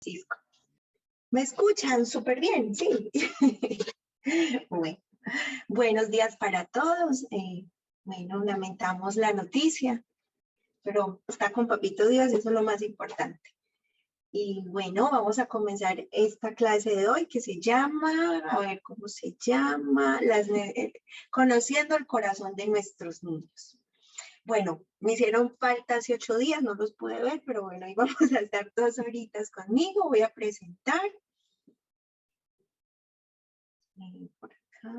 Francisco. ¿Me escuchan? Súper bien, sí. Bueno, buenos días para todos. Bueno, lamentamos la noticia, pero está con Papito Dios, eso es lo más importante. Y bueno, vamos a comenzar esta clase de hoy que se llama, a ver cómo se llama, conociendo el corazón de nuestros niños. Bueno, me hicieron falta hace 8 días, no los pude ver, pero bueno, ahí vamos a estar 2 horitas conmigo, voy a presentar. Por acá.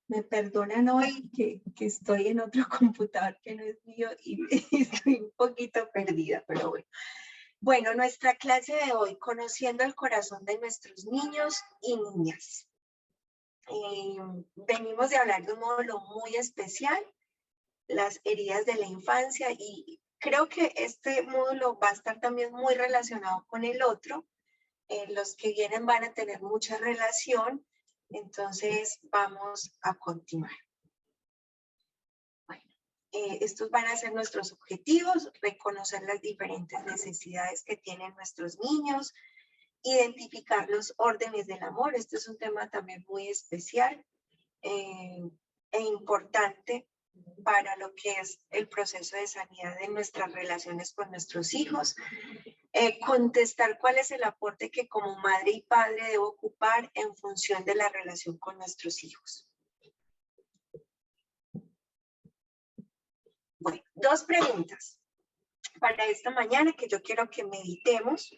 Me perdonan hoy que estoy en otro computador que no es mío y estoy un poquito perdida, pero bueno. Bueno, nuestra clase de hoy, conociendo el corazón de nuestros niños y niñas. Venimos de hablar de un módulo muy especial, las heridas de la infancia, y creo que este módulo va a estar también muy relacionado con el otro. Los que vienen van a tener mucha relación, entonces vamos a continuar. Bueno, estos van a ser nuestros objetivos: reconocer las diferentes necesidades que tienen nuestros niños, identificar los órdenes del amor. Este es un tema también muy especial e importante para lo que es el proceso de sanidad de nuestras relaciones con nuestros hijos. Contestar cuál es el aporte que como madre y padre debo ocupar en función de la relación con nuestros hijos. Bueno, 2 preguntas para esta mañana que yo quiero que meditemos.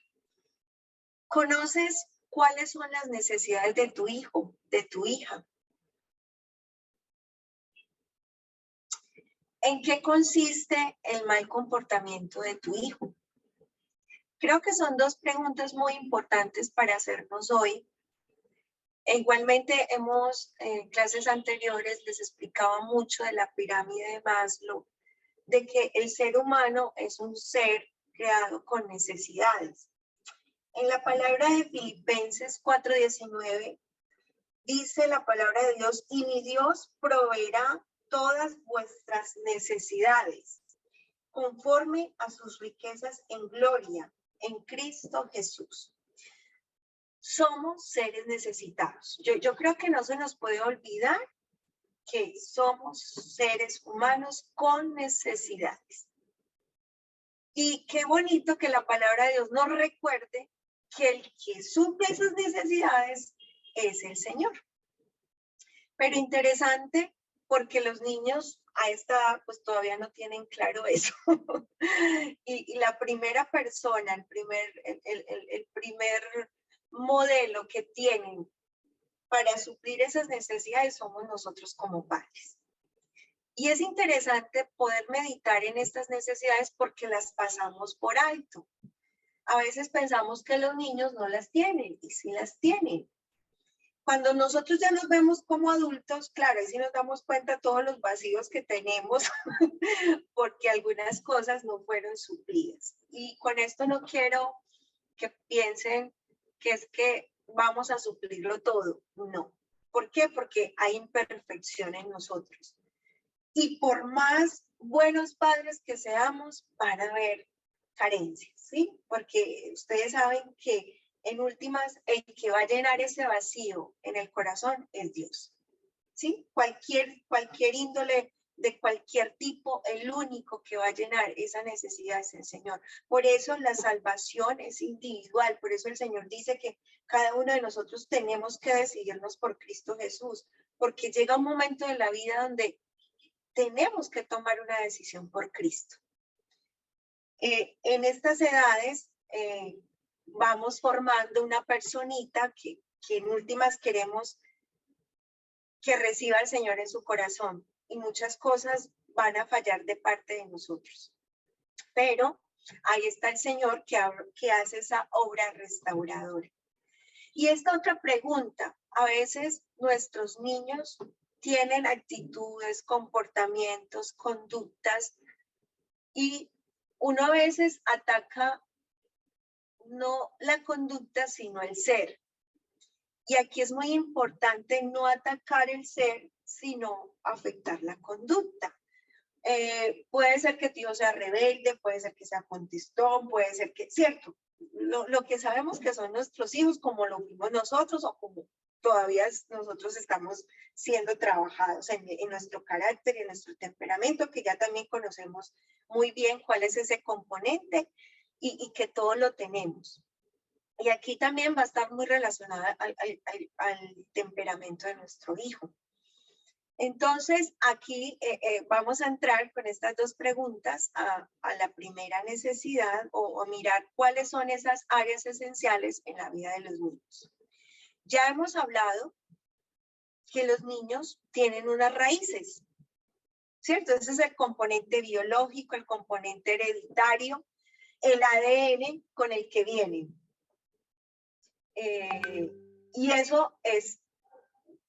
¿Conoces cuáles son las necesidades de tu hijo, de tu hija? ¿En qué consiste el mal comportamiento de tu hijo? Creo que son 2 preguntas muy importantes para hacernos hoy. Igualmente, en clases anteriores les explicaba mucho de la pirámide de Maslow, de que el ser humano es un ser creado con necesidades. En la palabra de Filipenses 4:19 dice la palabra de Dios: y mi Dios proveerá todas vuestras necesidades conforme a sus riquezas en gloria en Cristo Jesús. Somos seres necesitados. Yo creo que no se nos puede olvidar que somos seres humanos con necesidades. Y qué bonito que la palabra de Dios nos recuerde que el que suple esas necesidades es el Señor. Pero interesante, porque los niños a esta edad pues todavía no tienen claro eso. y la primera persona, el primer modelo que tienen para suplir esas necesidades somos nosotros como padres. Y es interesante poder meditar en estas necesidades porque las pasamos por alto. A veces pensamos que los niños no las tienen, y sí las tienen. Cuando nosotros ya nos vemos como adultos, claro, ahí sí nos damos cuenta de todos los vacíos que tenemos porque algunas cosas no fueron suplidas. Y con esto no quiero que piensen que es que vamos a suplirlo todo. No. ¿Por qué? Porque hay imperfección en nosotros. Y por más buenos padres que seamos, van a haber carencias, ¿sí? Porque ustedes saben que en últimas, el que va a llenar ese vacío en el corazón es Dios, ¿sí? Cualquier índole, de cualquier tipo, el único que va a llenar esa necesidad es el Señor. Por eso la salvación es individual, por eso el Señor dice que cada uno de nosotros tenemos que decidirnos por Cristo Jesús, porque llega un momento de la vida donde tenemos que tomar una decisión por Cristo. En estas edades vamos formando una personita que en últimas queremos que reciba al Señor en su corazón, y muchas cosas van a fallar de parte de nosotros. Pero ahí está el Señor que hace esa obra restauradora. Y esta otra pregunta: a veces nuestros niños tienen actitudes, comportamientos, conductas, y uno a veces ataca no la conducta, sino el ser. Y aquí es muy importante no atacar el ser, sino afectar la conducta. Puede ser que tu hijo sea rebelde, puede ser que sea contestón, puede ser que, cierto, lo que sabemos que son nuestros hijos como lo vimos nosotros o como todavía nosotros estamos siendo trabajados en nuestro carácter y en nuestro temperamento, que ya también conocemos muy bien cuál es ese componente y que todo lo tenemos. Y aquí también va a estar muy relacionada al temperamento de nuestro hijo. Entonces, aquí vamos a entrar con estas dos preguntas a la primera necesidad o mirar cuáles son esas áreas esenciales en la vida de los niños. Ya hemos hablado que los niños tienen unas raíces, ¿cierto? Ese es el componente biológico, el componente hereditario, el ADN con el que vienen. Y eso es,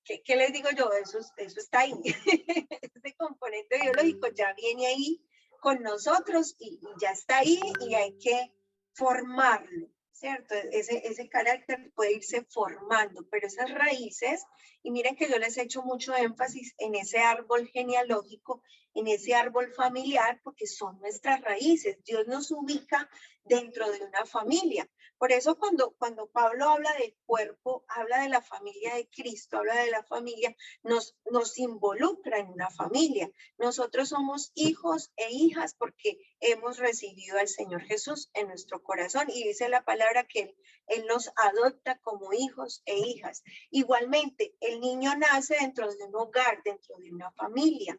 ¿qué les digo yo? Eso está ahí. Este componente biológico ya viene ahí con nosotros y ya está ahí y hay que formarlo, ¿cierto? Ese carácter puede irse formando, pero esas raíces, y miren que yo les he hecho mucho énfasis en ese árbol genealógico, en ese árbol familiar, porque son nuestras raíces. Dios nos ubica dentro de una familia. Por eso cuando Pablo habla del cuerpo, habla de la familia de Cristo, habla de la familia, nos involucra en una familia. Nosotros somos hijos e hijas porque hemos recibido al Señor Jesús en nuestro corazón y dice la palabra que Él nos adopta como hijos e hijas. Igualmente, el niño nace dentro de un hogar, dentro de una familia.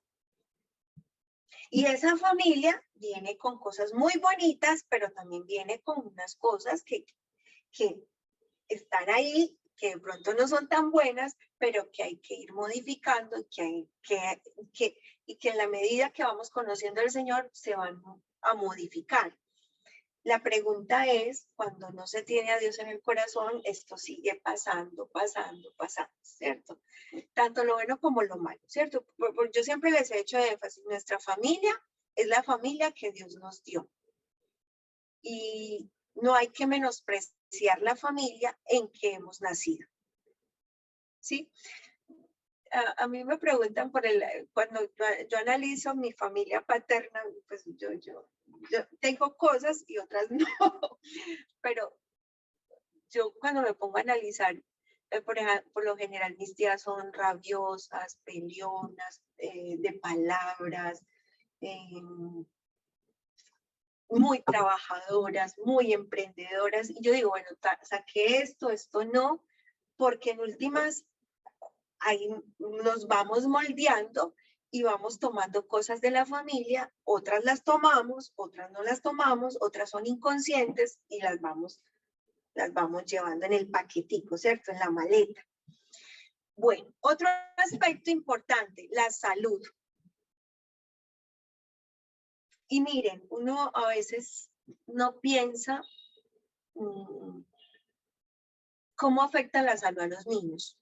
Y esa familia viene con cosas muy bonitas, pero también viene con unas cosas que están ahí, que de pronto no son tan buenas, pero que hay que ir modificando y que en la medida que vamos conociendo al Señor se van a modificar. La pregunta es, cuando no se tiene a Dios en el corazón, esto sigue pasando, ¿cierto? Tanto lo bueno como lo malo, ¿cierto? Yo siempre les he hecho énfasis, nuestra familia es la familia que Dios nos dio. Y no hay que menospreciar la familia en que hemos nacido. ¿Sí? A mí me preguntan cuando yo analizo mi familia paterna, pues yo tengo cosas y otras no, pero yo cuando me pongo a analizar, por lo general mis tías son rabiosas, peleonas, de palabras, muy trabajadoras, muy emprendedoras. Y yo digo, bueno, saqué esto no, porque en últimas ahí nos vamos moldeando y vamos tomando cosas de la familia, otras las tomamos, otras no las tomamos, otras son inconscientes y las vamos llevando en el paquetico, ¿cierto? En la maleta. Bueno, otro aspecto importante, la salud. Y miren, uno a veces no piensa cómo afecta la salud a los niños.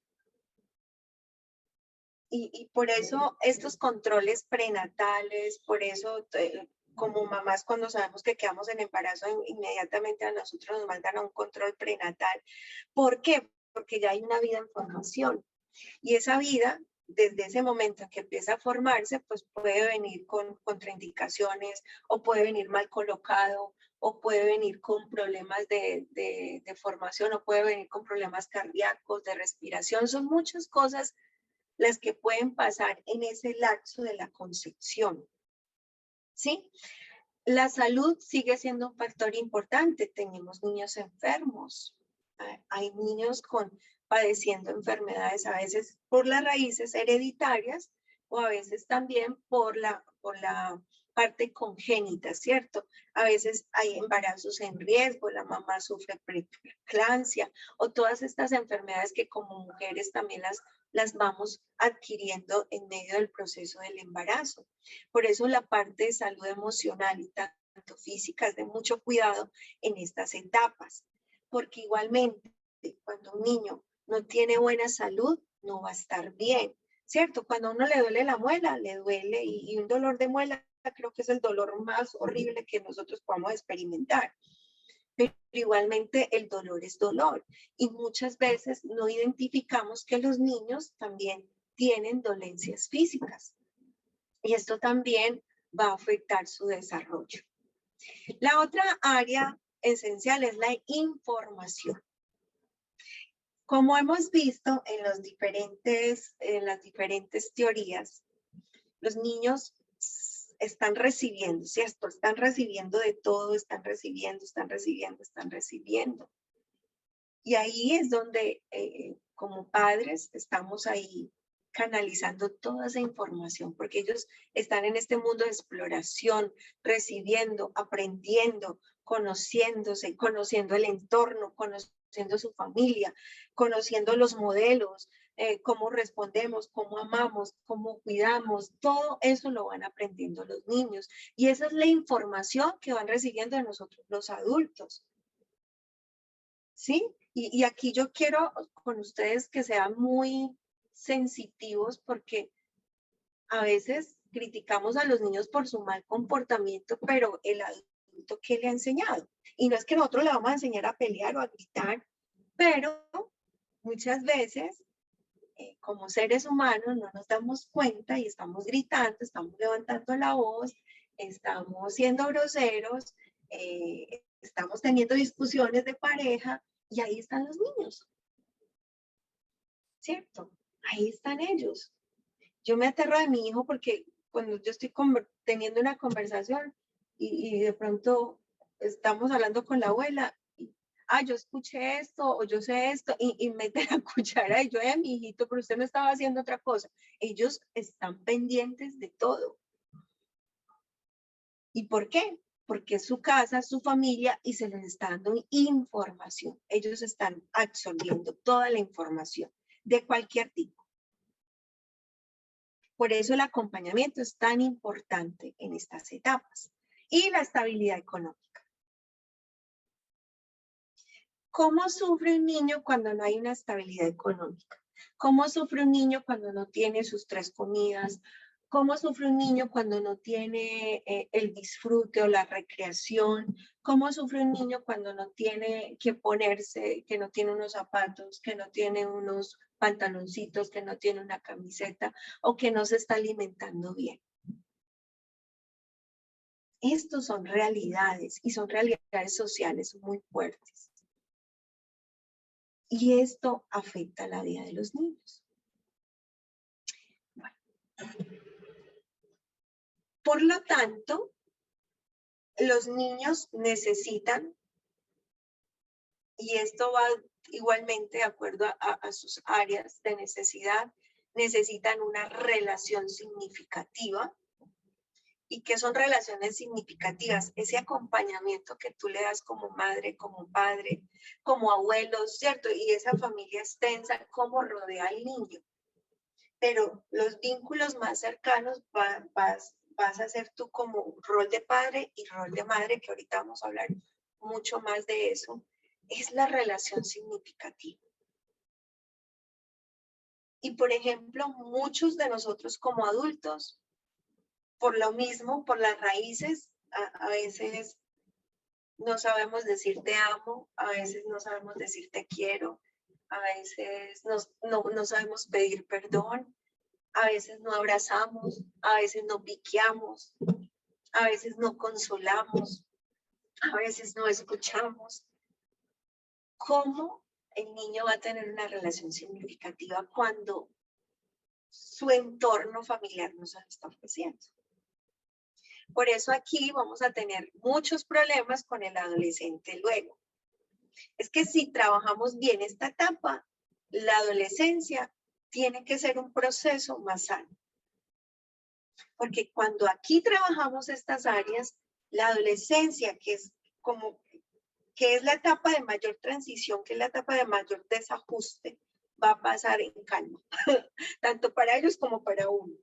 Y por eso estos controles prenatales, por eso como mamás cuando sabemos que quedamos en embarazo, inmediatamente a nosotros nos mandan a un control prenatal. ¿Por qué? Porque ya hay una vida en formación. Y esa vida, desde ese momento en que empieza a formarse, pues puede venir con contraindicaciones o puede venir mal colocado o puede venir con problemas de formación o puede venir con problemas cardíacos, de respiración. Son muchas cosas las que pueden pasar en ese lapso de la concepción. ¿Sí? La salud sigue siendo un factor importante. Tenemos niños enfermos. Hay niños padeciendo enfermedades a veces por las raíces hereditarias o a veces también por la parte congénita, ¿cierto? A veces hay embarazos en riesgo, la mamá sufre preeclampsia o todas estas enfermedades que como mujeres también las vamos adquiriendo en medio del proceso del embarazo. Por eso la parte de salud emocional y tanto física es de mucho cuidado en estas etapas, porque igualmente cuando un niño no tiene buena salud, no va a estar bien, ¿cierto? Cuando a uno le duele la muela, le duele y un dolor de muela creo que es el dolor más horrible que nosotros podamos experimentar. Pero igualmente el dolor es dolor y muchas veces no identificamos que los niños también tienen dolencias físicas. Y esto también va a afectar su desarrollo. La otra área esencial es la información. Como hemos visto en las diferentes teorías, los niños están recibiendo, ¿cierto? Están recibiendo de todo, están recibiendo. Y ahí es donde, como padres, estamos ahí canalizando toda esa información, porque ellos están en este mundo de exploración, recibiendo, aprendiendo, conociéndose, conociendo el entorno, conociendo su familia, conociendo los modelos, cómo respondemos, cómo amamos, cómo cuidamos, todo eso lo van aprendiendo los niños. Y esa es la información que van recibiendo de nosotros los adultos. ¿Sí? Y aquí yo quiero con ustedes que sean muy sensitivos porque a veces criticamos a los niños por su mal comportamiento, pero el adulto, ¿qué le ha enseñado? Y no es que nosotros le vamos a enseñar a pelear o a gritar, pero muchas veces como seres humanos no nos damos cuenta y estamos gritando, estamos levantando la voz, estamos siendo groseros, estamos teniendo discusiones de pareja y ahí están los niños, ¿cierto? Ahí están ellos. Yo me aterro de mi hijo porque cuando yo estoy teniendo una conversación y de pronto estamos hablando con la abuela, yo escuché esto o yo sé esto y mete la cuchara y yo, mi hijito, pero usted no estaba haciendo otra cosa. Ellos están pendientes de todo. ¿Y por qué? Porque es su casa, su familia y se les está dando información. Ellos están absorbiendo toda la información de cualquier tipo. Por eso el acompañamiento es tan importante en estas etapas. Y la estabilidad económica. ¿Cómo sufre un niño cuando no hay una estabilidad económica? ¿Cómo sufre un niño cuando no tiene sus 3 comidas? ¿Cómo sufre un niño cuando no tiene el disfrute o la recreación? ¿Cómo sufre un niño cuando no tiene que ponerse, que no tiene unos zapatos, que no tiene unos pantaloncitos, que no tiene una camiseta o que no se está alimentando bien? Estos son realidades y son realidades sociales muy fuertes. Y esto afecta la vida de los niños. Bueno. Por lo tanto, los niños necesitan, y esto va igualmente de acuerdo a sus áreas de necesidad, necesitan una relación significativa. ¿Y qué son relaciones significativas? Ese acompañamiento que tú le das como madre, como padre, como abuelos, ¿cierto? Y esa familia extensa, cómo rodea al niño. Pero los vínculos más cercanos vas a hacer tú como rol de padre y rol de madre, que ahorita vamos a hablar mucho más de eso, es la relación significativa. Y por ejemplo, muchos de nosotros como adultos, por lo mismo, por las raíces, a veces no sabemos decir te amo, a veces no sabemos decir te quiero, a veces no sabemos pedir perdón, a veces no abrazamos, a veces no piqueamos, a veces no consolamos, a veces no escuchamos. ¿Cómo el niño va a tener una relación significativa cuando su entorno familiar nos lo está ofreciendo? Por eso aquí vamos a tener muchos problemas con el adolescente luego. Es que si trabajamos bien esta etapa, la adolescencia tiene que ser un proceso más sano. Porque cuando aquí trabajamos estas áreas, la adolescencia, que es la etapa de mayor transición, que es la etapa de mayor desajuste, va a pasar en calma, tanto para ellos como para uno.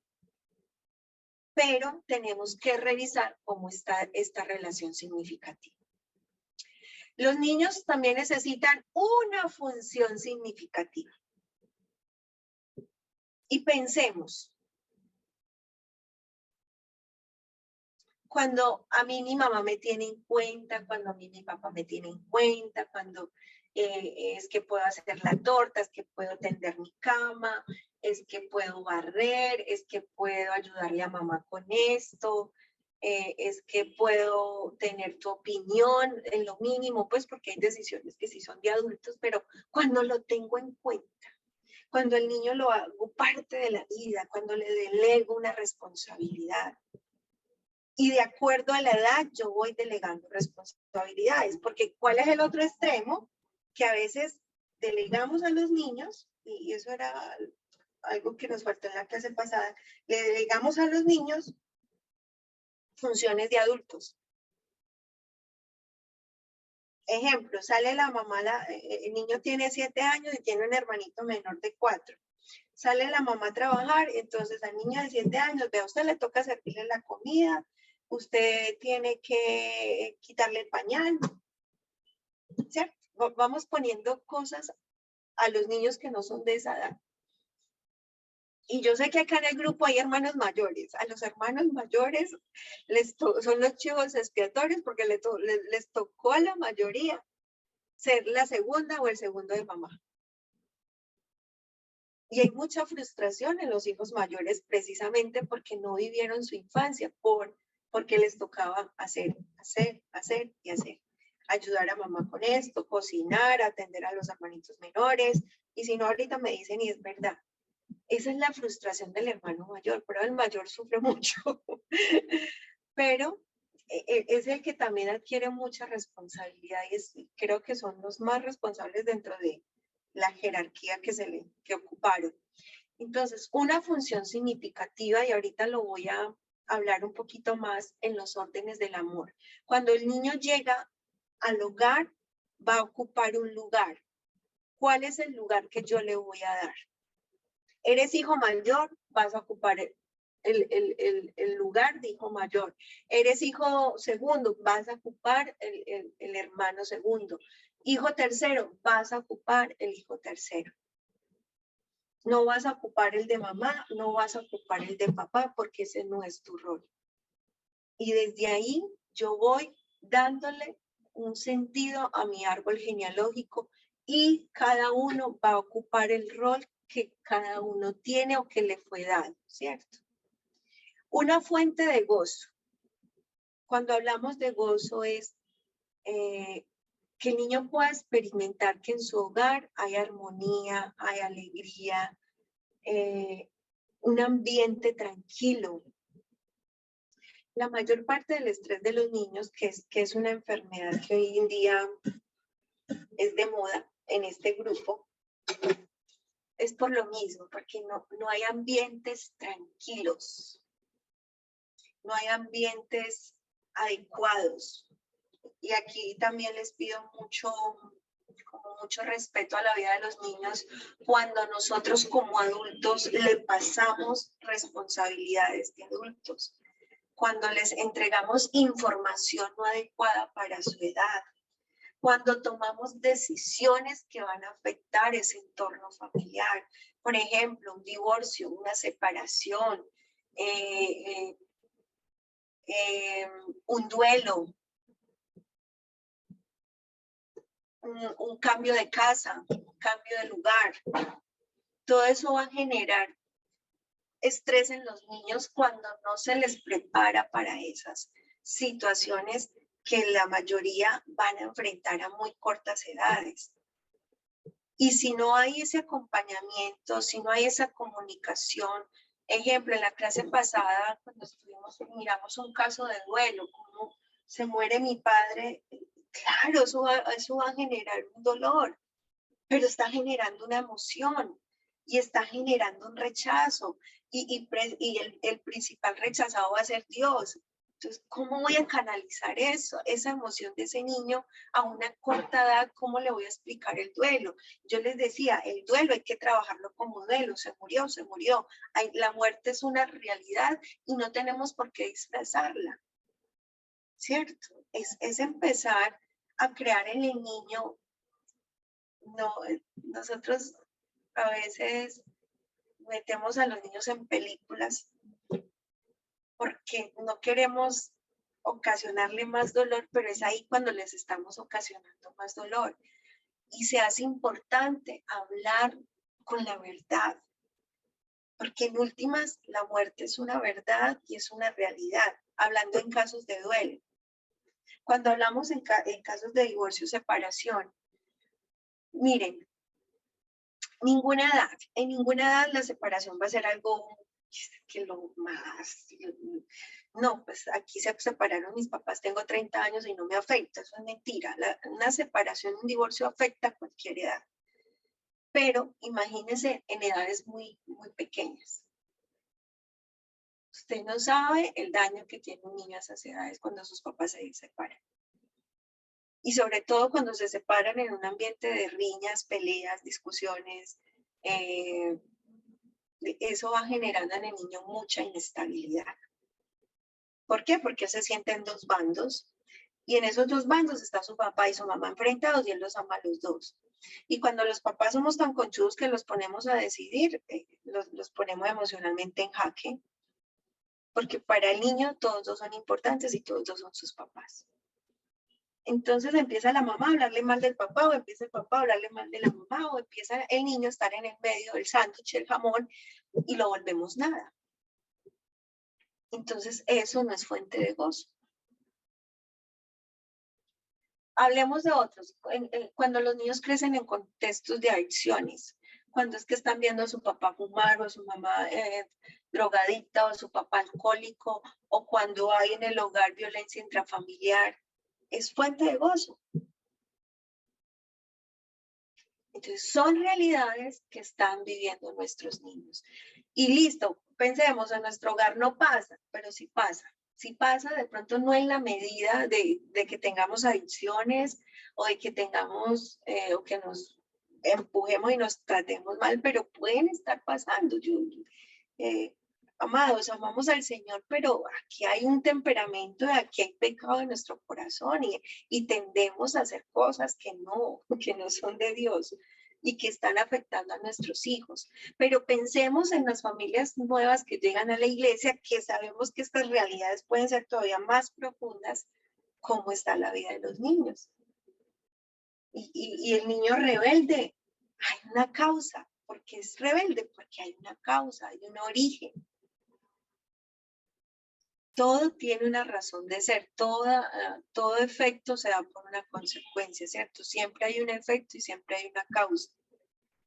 Pero tenemos que revisar cómo está esta relación significativa. Los niños también necesitan una función significativa. Y pensemos, cuando a mí mi mamá me tiene en cuenta, cuando a mí mi papá me tiene en cuenta, cuando es que puedo hacer la torta, es que puedo tender mi cama, es que puedo barrer, es que puedo ayudarle a mamá con esto, es que puedo tener tu opinión en lo mínimo, pues porque hay decisiones que sí son de adultos, pero cuando lo tengo en cuenta, cuando el niño lo hago parte de la vida, cuando le delego una responsabilidad. Y de acuerdo a la edad, yo voy delegando responsabilidades, porque ¿cuál es el otro extremo? Que a veces delegamos a los niños, y eso era algo que nos faltó en la clase pasada, le delegamos a los niños funciones de adultos. Ejemplo, sale la mamá, el niño tiene 7 años y tiene un hermanito menor de 4. Sale la mamá a trabajar, entonces al niño de 7 años, vea, a usted le toca servirle la comida, usted tiene que quitarle el pañal, ¿cierto? Vamos poniendo cosas a los niños que no son de esa edad. Y yo sé que acá en el grupo hay hermanos mayores. A los hermanos mayores son los chivos expiatorios porque les tocó a la mayoría ser la segunda o el segundo de mamá. Y hay mucha frustración en los hijos mayores precisamente porque no vivieron su infancia, porque les tocaba hacer y hacer. Ayudar a mamá con esto, cocinar, atender a los hermanitos menores. Y si no, ahorita me dicen, y es verdad, esa es la frustración del hermano mayor, pero el mayor sufre mucho. Pero es el que también adquiere mucha responsabilidad y creo que son los más responsables dentro de la jerarquía que ocuparon. Entonces, una función significativa, y ahorita lo voy a hablar un poquito más en los órdenes del amor. Cuando el niño llega al hogar, va a ocupar un lugar. ¿Cuál es el lugar que yo le voy a dar? Eres hijo mayor, vas a ocupar el lugar de hijo mayor. Eres hijo segundo, vas a ocupar el hermano segundo. Hijo tercero, vas a ocupar el hijo tercero. No vas a ocupar el de mamá, no vas a ocupar el de papá, porque ese no es tu rol. Y desde ahí yo voy dándole un sentido a mi árbol genealógico y cada uno va a ocupar el rol que cada uno tiene o que le fue dado, ¿cierto? Una fuente de gozo. Cuando hablamos de gozo es que el niño pueda experimentar que en su hogar hay armonía, hay alegría, un ambiente tranquilo. La mayor parte del estrés de los niños, que es una enfermedad que hoy en día es de moda en este grupo, es por lo mismo, porque no hay ambientes tranquilos, no hay ambientes adecuados. Y aquí también les pido mucho respeto a la vida de los niños cuando nosotros como adultos le pasamos responsabilidades de adultos, cuando les entregamos información no adecuada para su edad, cuando tomamos decisiones que van a afectar ese entorno familiar. Por ejemplo, un divorcio, una separación, un duelo, un cambio de casa, un cambio de lugar. Todo eso va a generar estrés en los niños cuando no se les prepara para esas situaciones que la mayoría van a enfrentar a muy cortas edades. Y si no hay ese acompañamiento, si no hay esa comunicación, ejemplo, en la clase pasada, cuando miramos un caso de duelo, como se muere mi padre, claro, eso va a generar un dolor, pero está generando una emoción y está generando un rechazo y el principal rechazado va a ser Dios. Entonces, ¿cómo voy a canalizar eso, esa emoción de ese niño a una corta edad? ¿Cómo le voy a explicar el duelo? Yo les decía, el duelo hay que trabajarlo como duelo, se murió, se murió. La muerte es una realidad y no tenemos por qué disfrazarla, ¿cierto? Es empezar a crear en el niño. No, nosotros a veces metemos a los niños en películas porque no queremos ocasionarle más dolor, pero es ahí cuando les estamos ocasionando más dolor. Y se hace importante hablar con la verdad, porque en últimas la muerte es una verdad y es una realidad, hablando en casos de duelo. Cuando hablamos en casos de divorcio o separación, miren, en ninguna edad la separación va a ser algo que lo más, no, pues aquí se separaron mis papás, tengo 30 años y no me afecta, eso es mentira. Una separación, un divorcio afecta a cualquier edad, pero imagínense en edades muy pequeñas. Usted no sabe el daño que tiene un niño a esas edades cuando sus papás se separan. Y sobre todo cuando se separan en un ambiente de riñas, peleas, discusiones, eso va generando en el niño mucha inestabilidad. ¿Por qué? Porque él se siente en dos bandos y en esos dos bandos está su papá y su mamá enfrentados y él los ama a los dos. Y cuando los papás somos tan conchudos que los ponemos a decidir, los ponemos emocionalmente en jaque, porque para el niño todos dos son importantes y todos dos son sus papás. Entonces empieza la mamá a hablarle mal del papá, o empieza el papá a hablarle mal de la mamá, o empieza el niño a estar en el medio del sándwich, el jamón, y lo volvemos nada. Entonces eso no es fuente de gozo. Hablemos de otros. Cuando los niños crecen en contextos de adicciones, cuando es que están viendo a su papá fumar o a su mamá drogadicta o a su papá alcohólico, o cuando hay en el hogar violencia intrafamiliar, es fuente de gozo. Entonces, son realidades que están viviendo nuestros niños. Y listo, pensemos, en nuestro hogar no pasa, pero sí pasa. Sí pasa, de pronto no en la medida de que tengamos adicciones o de que tengamos o que nos empujemos y nos tratemos mal, pero pueden estar pasando. Amados, amamos al Señor, pero aquí hay un temperamento, aquí hay pecado en nuestro corazón y tendemos a hacer cosas que no son de Dios y que están afectando a nuestros hijos. Pero pensemos en las familias nuevas que llegan a la iglesia, que sabemos que estas realidades pueden ser todavía más profundas, cómo está la vida de los niños. Y el niño rebelde, hay una causa, porque es rebelde, porque hay una causa, hay un origen. Todo tiene una razón de ser, todo efecto se da por una consecuencia, ¿cierto? Siempre hay un efecto y siempre hay una causa.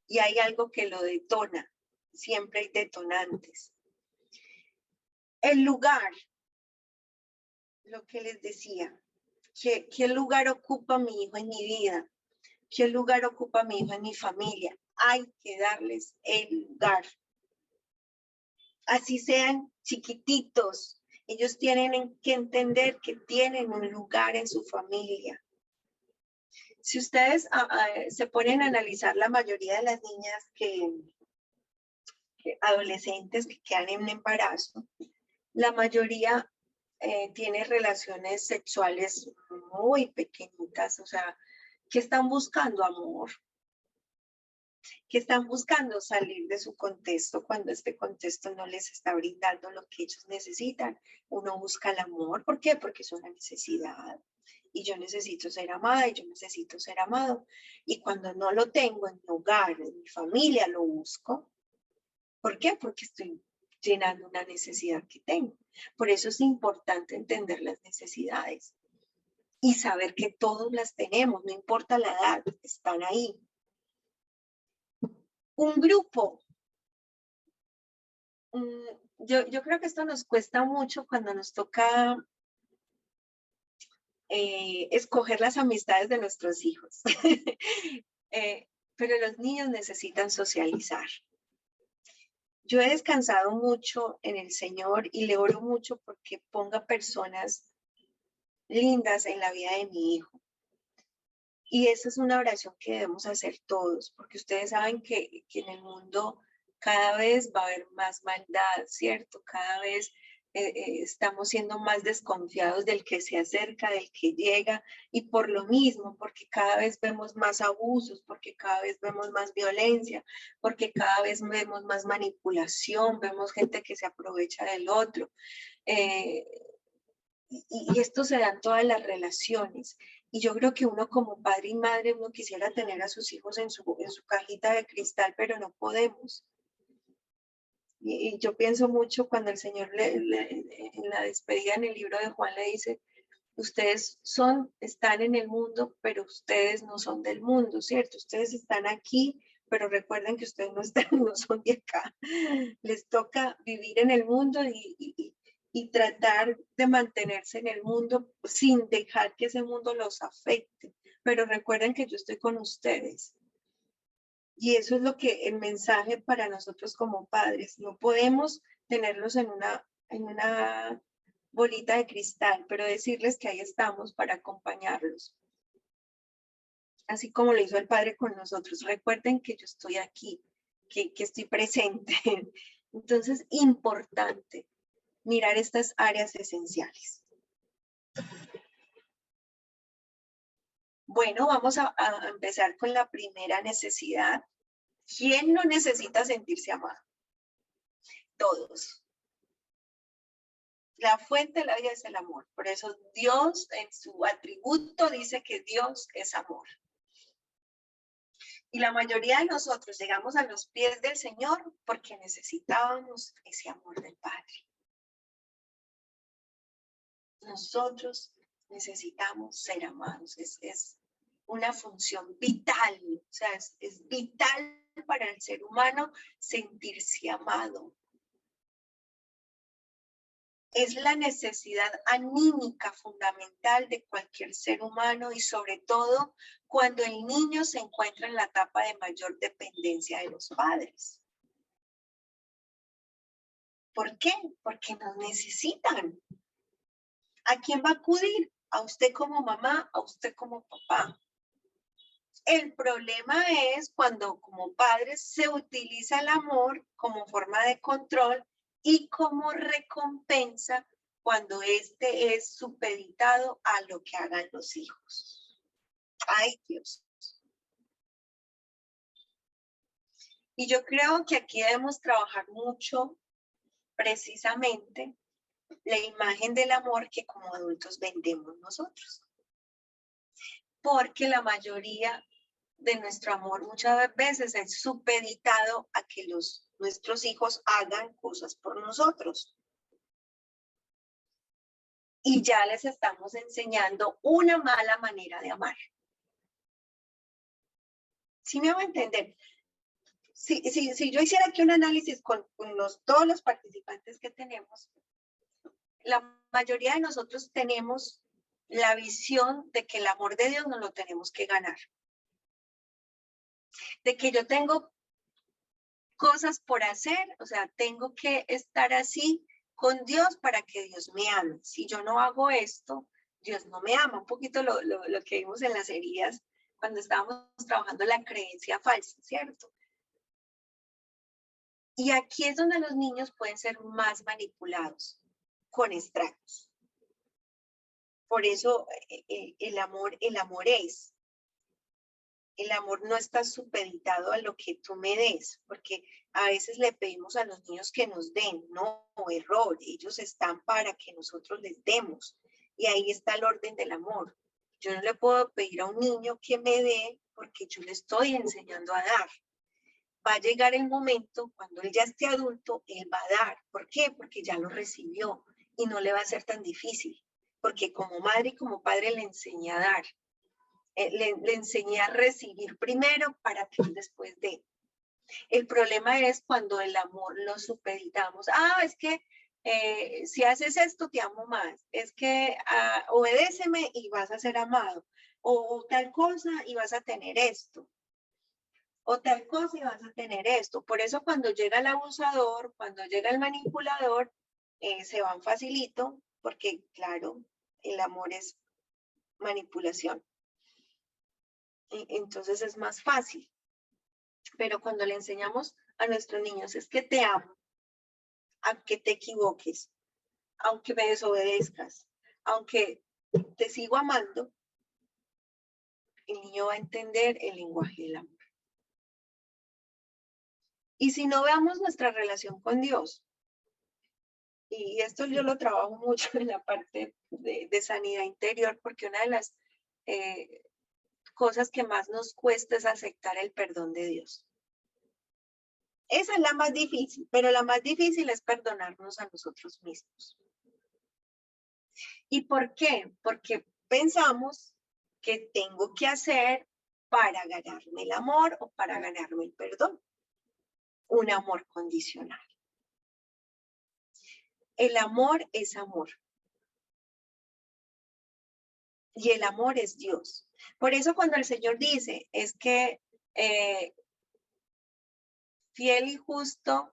Y hay algo que lo detona, siempre hay detonantes. El lugar, lo que les decía, ¿qué lugar ocupa mi hijo en mi vida? ¿Qué lugar ocupa mi hijo en mi familia? Hay que darles el lugar. Así sean chiquititos, ellos tienen que entender que tienen un lugar en su familia. Si ustedes se ponen a analizar la mayoría de las niñas adolescentes que quedan en embarazo, la mayoría tiene relaciones sexuales muy pequeñitas, o sea, que están buscando amor, que están buscando salir de su contexto cuando este contexto no les está brindando lo que ellos necesitan. Uno busca el amor, ¿por qué? Porque es una necesidad. Y yo necesito ser amada y yo necesito ser amado. Y cuando no lo tengo en mi hogar, en mi familia, lo busco. ¿Por qué? Porque estoy llenando una necesidad que tengo. Por eso es importante entender las necesidades y saber que todos las tenemos, no importa la edad, están ahí. Un grupo. Yo creo que esto nos cuesta mucho cuando nos toca escoger las amistades de nuestros hijos. Pero los niños necesitan socializar. Yo he descansado mucho en el Señor y le oro mucho porque ponga personas lindas en la vida de mi hijo. Y esa es una oración que debemos hacer todos, porque ustedes saben que en el mundo cada vez va a haber más maldad, ¿cierto? Cada vez estamos siendo más desconfiados del que se acerca, del que llega, y por lo mismo, porque cada vez vemos más abusos, porque cada vez vemos más violencia, porque cada vez vemos más manipulación, vemos gente que se aprovecha del otro. Y esto se da en todas las relaciones. Y yo creo que uno como padre y madre, uno quisiera tener a sus hijos en su cajita de cristal, pero no podemos. Y yo pienso mucho cuando el Señor en la despedida en el libro de Juan le dice, ustedes están en el mundo, pero ustedes no son del mundo, ¿cierto? Ustedes están aquí, pero recuerden que ustedes no están, no son de acá. Les toca vivir en el mundo y tratar de mantenerse en el mundo sin dejar que ese mundo los afecte. Pero recuerden que yo estoy con ustedes. Y eso es lo que el mensaje para nosotros como padres. No podemos tenerlos en una bolita de cristal, pero decirles que ahí estamos para acompañarlos. Así como lo hizo el Padre con nosotros. Recuerden que yo estoy aquí, que estoy presente. Entonces, importante mirar estas áreas esenciales. Bueno, vamos a empezar con la primera necesidad. ¿Quién no necesita sentirse amado? Todos. La fuente de la vida es el amor. Por eso Dios en su atributo dice que Dios es amor. Y la mayoría de nosotros llegamos a los pies del Señor porque necesitábamos ese amor del Padre. Nosotros necesitamos ser amados. Es una función vital. O sea, es vital para el ser humano sentirse amado. Es la necesidad anímica fundamental de cualquier ser humano y sobre todo cuando el niño se encuentra en la etapa de mayor dependencia de los padres. ¿Por qué? Porque nos necesitan. ¿A quién va a acudir? A usted como mamá, a usted como papá. El problema es cuando como padres se utiliza el amor como forma de control y como recompensa cuando este es supeditado a lo que hagan los hijos. Ay, Dios. Y yo creo que aquí debemos trabajar mucho precisamente la imagen del amor que como adultos vendemos nosotros. Porque la mayoría de nuestro amor muchas veces es supeditado a que nuestros hijos hagan cosas por nosotros. Y ya les estamos enseñando una mala manera de amar. ¿Sí me hago entender? Si yo hiciera aquí un análisis con todos los participantes que tenemos, la mayoría de nosotros tenemos la visión de que el amor de Dios nos lo tenemos que ganar. De que yo tengo cosas por hacer, o sea, tengo que estar así con Dios para que Dios me ame. Si yo no hago esto, Dios no me ama. Un poquito lo que vimos en las heridas cuando estábamos trabajando la creencia falsa, ¿cierto? Y aquí es donde los niños pueden ser más manipulados con estratos. Por eso el amor es. El amor no está supeditado a lo que tú me des, porque a veces le pedimos a los niños que nos den, no, error, ellos están para que nosotros les demos, y ahí está el orden del amor. Yo no le puedo pedir a un niño que me dé porque yo le estoy enseñando a dar. Va a llegar el momento, cuando él ya esté adulto, él va a dar. ¿Por qué? Porque ya lo recibió y no le va a ser tan difícil, porque como madre y como padre le enseñé a dar. Le enseñé a recibir primero para que después dé. El problema es cuando el amor lo supeditamos. Es que si haces esto te amo más. Es que obedéceme y vas a ser amado. O tal cosa y vas a tener esto. O tal cosa y vas a tener esto. Por eso cuando llega el abusador, cuando llega el manipulador, se van facilito, porque claro, el amor es manipulación. Entonces es más fácil. Pero cuando le enseñamos a nuestros niños es que te amo, aunque te equivoques, aunque me desobedezcas, aunque te sigo amando, el niño va a entender el lenguaje del amor. Y si no, veamos nuestra relación con Dios. Y esto yo lo trabajo mucho en la parte de sanidad interior, porque una de las cosas que más nos cuesta es aceptar el perdón de Dios. Esa es la más difícil, pero la más difícil es perdonarnos a nosotros mismos. ¿Y por qué? Porque pensamos que tengo que hacer para ganarme el amor o para ganarme el perdón. Un amor condicional. El amor es amor. Y el amor es Dios. Por eso cuando el Señor dice, es que fiel y justo,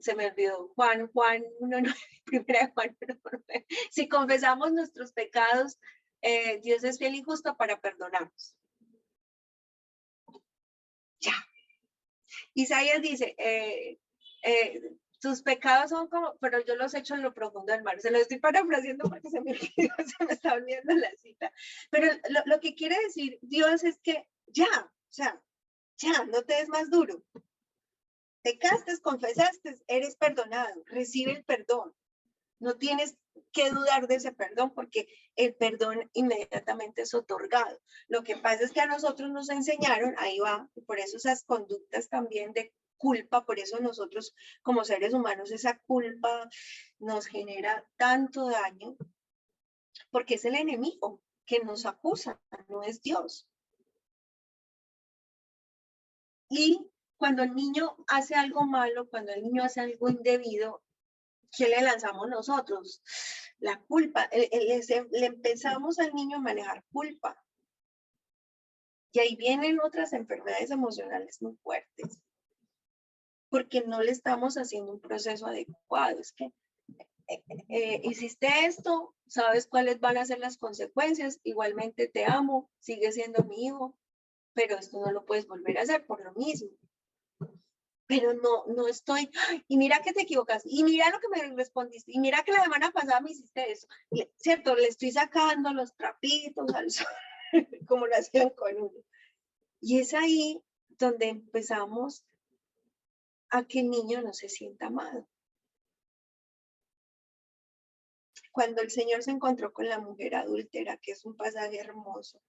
se me olvidó, Juan 1:9, primera de Juan 1:9. Si confesamos nuestros pecados, Dios es fiel y justo para perdonarnos. Ya. Isaías dice, tus pecados son como, pero yo los echo en lo profundo del mar. Se lo estoy parafraseando porque se me olvidó, se me está olvidando la cita. Pero lo que quiere decir Dios es que ya, o sea, ya, no te des más duro. Pecaste, confesaste, eres perdonado, recibe el perdón. No tienes que dudar de ese perdón porque el perdón inmediatamente es otorgado. Lo que pasa es que a nosotros nos enseñaron, ahí va, y por eso esas conductas también de culpa, por eso nosotros como seres humanos esa culpa nos genera tanto daño, porque es el enemigo que nos acusa, no es Dios. Y cuando el niño hace algo malo, cuando el niño hace algo indebido, ¿qué le lanzamos nosotros? La culpa. Le empezamos al niño a manejar culpa. Y ahí vienen otras enfermedades emocionales muy fuertes. Porque no le estamos haciendo un proceso adecuado. Es que hiciste esto, sabes cuáles van a ser las consecuencias. Igualmente te amo, sigue siendo mi hijo, pero esto no lo puedes volver a hacer por lo mismo. Pero no estoy, y mira que te equivocas, y mira lo que me respondiste, y mira que la semana pasada me hiciste eso, ¿cierto? Le estoy sacando los trapitos al sol, como lo hacían con uno. Y es ahí donde empezamos a que el niño no se sienta amado. Cuando el Señor se encontró con la mujer adúltera, que es un pasaje hermoso,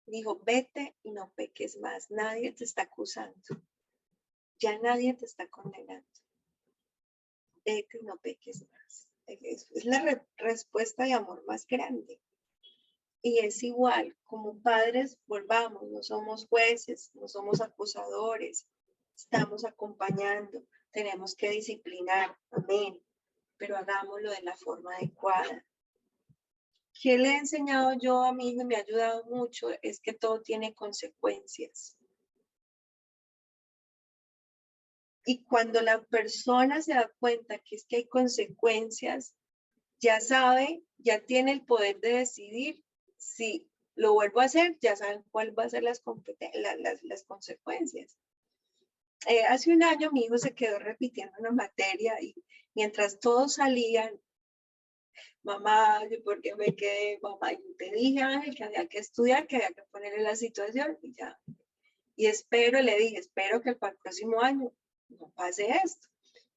dijo, vete y no peques más, nadie te está acusando, ya nadie te está condenando. Vete y no peques más. Es la respuesta de amor más grande. Y es igual, como padres, volvamos, no somos jueces, no somos acusadores, estamos acompañando, tenemos que disciplinar, amén, pero hagámoslo de la forma adecuada. ¿Qué le he enseñado yo a mi hijo y me ha ayudado mucho? Es que todo tiene consecuencias. Y cuando la persona se da cuenta que es que hay consecuencias, ya sabe, ya tiene el poder de decidir si lo vuelvo a hacer, ya saben cuál va a ser las consecuencias. Hace un año mi hijo se quedó repitiendo una materia y mientras todos salían, mamá, ¿por qué me quedé? Mamá, yo te dije, Ángel, que había que estudiar, que había que ponerle la situación y ya. Y le dije, espero que para el próximo año no pase esto.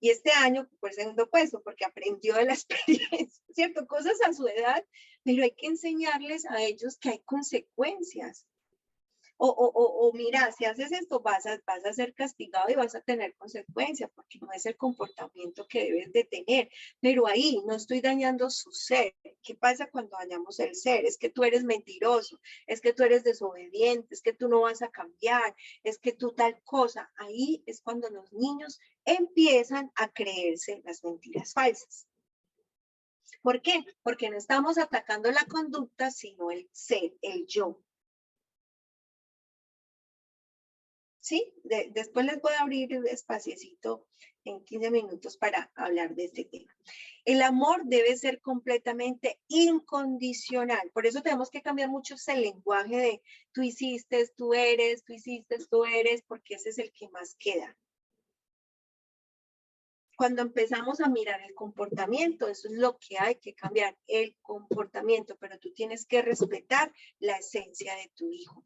Y este año fue el segundo puesto porque aprendió de la experiencia, ¿cierto? Cosas a su edad, pero hay que enseñarles a ellos que hay consecuencias. O mira, si haces esto vas a ser castigado y vas a tener consecuencias porque no es el comportamiento que debes de tener. Pero ahí no estoy dañando su ser. ¿Qué pasa cuando dañamos el ser? Es que tú eres mentiroso, es que tú eres desobediente, es que tú no vas a cambiar, es que tú tal cosa. Ahí es cuando los niños empiezan a creerse las mentiras falsas. ¿Por qué? Porque no estamos atacando la conducta, sino el ser, el yo. ¿Sí? Después les voy a abrir el espaciecito en 15 minutos para hablar de este tema. El amor debe ser completamente incondicional. Por eso tenemos que cambiar mucho ese lenguaje de tú hiciste, tú eres, tú hiciste, tú eres, porque ese es el que más queda. Cuando empezamos a mirar el comportamiento, eso es lo que hay que cambiar, el comportamiento, pero tú tienes que respetar la esencia de tu hijo.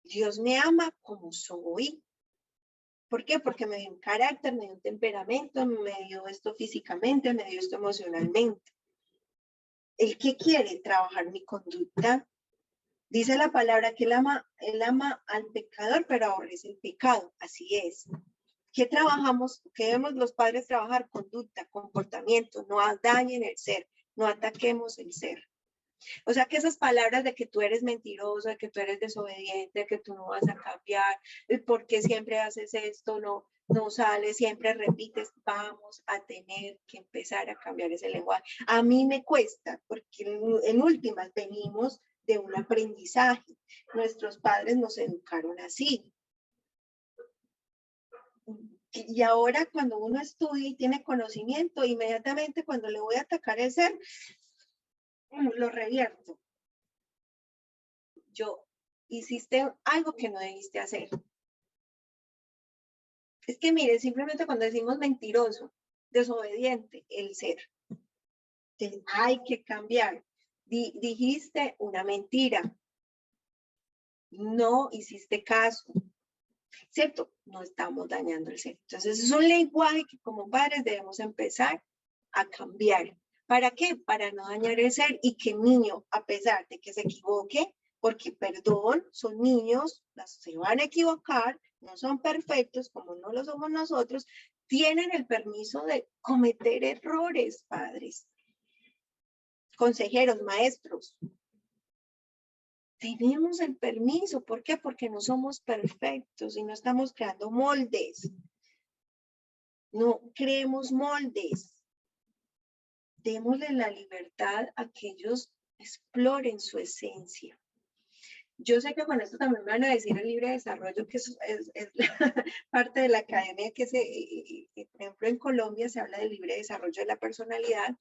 Dios me ama como soy. ¿Por qué? Porque me dio un carácter, me dio un temperamento, me dio esto físicamente, me dio esto emocionalmente. ¿El qué quiere? Trabajar mi conducta. Dice la palabra que él ama al pecador, pero aborrece el pecado. Así es. ¿Qué trabajamos? ¿Qué debemos los padres trabajar? Conducta, comportamiento, no dañen el ser, no ataquemos el ser. O sea que esas palabras de que tú eres mentiroso, de que tú eres desobediente, de que tú no vas a cambiar, ¿por qué siempre haces esto? No sales, siempre repites, vamos a tener que empezar a cambiar ese lenguaje. A mí me cuesta, porque en últimas venimos de un aprendizaje. Nuestros padres nos educaron así. Y ahora cuando uno estudia y tiene conocimiento, inmediatamente cuando le voy a atacar el ser, lo revierto. Hiciste algo que no debiste hacer. Es que mire, simplemente cuando decimos mentiroso, desobediente, el ser. Hay que cambiar. Dijiste una mentira. No hiciste caso. ¿Cierto? No estamos dañando el ser. Entonces es un lenguaje que como padres debemos empezar a cambiar. ¿Para qué? Para no dañar el ser y que el niño, a pesar de que se equivoque, porque perdón, son niños, se van a equivocar, no son perfectos como no lo somos nosotros, tienen el permiso de cometer errores, padres, consejeros, maestros. Tenemos el permiso, ¿por qué? Porque no somos perfectos y no estamos creando moldes. No creemos moldes. Démosle la libertad a que ellos exploren su esencia. Yo sé que con esto también me van a decir el libre desarrollo, que es parte de la academia que por ejemplo, en Colombia se habla del libre desarrollo de la personalidad,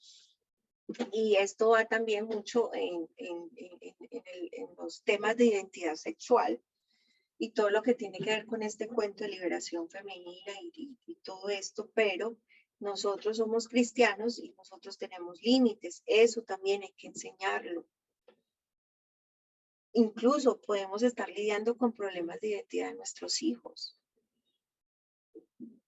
y esto va también mucho en los temas de identidad sexual y todo lo que tiene que ver con este cuento de liberación femenina y todo esto, pero nosotros somos cristianos y nosotros tenemos límites, eso también hay que enseñarlo. Incluso podemos estar lidiando con problemas de identidad de nuestros hijos.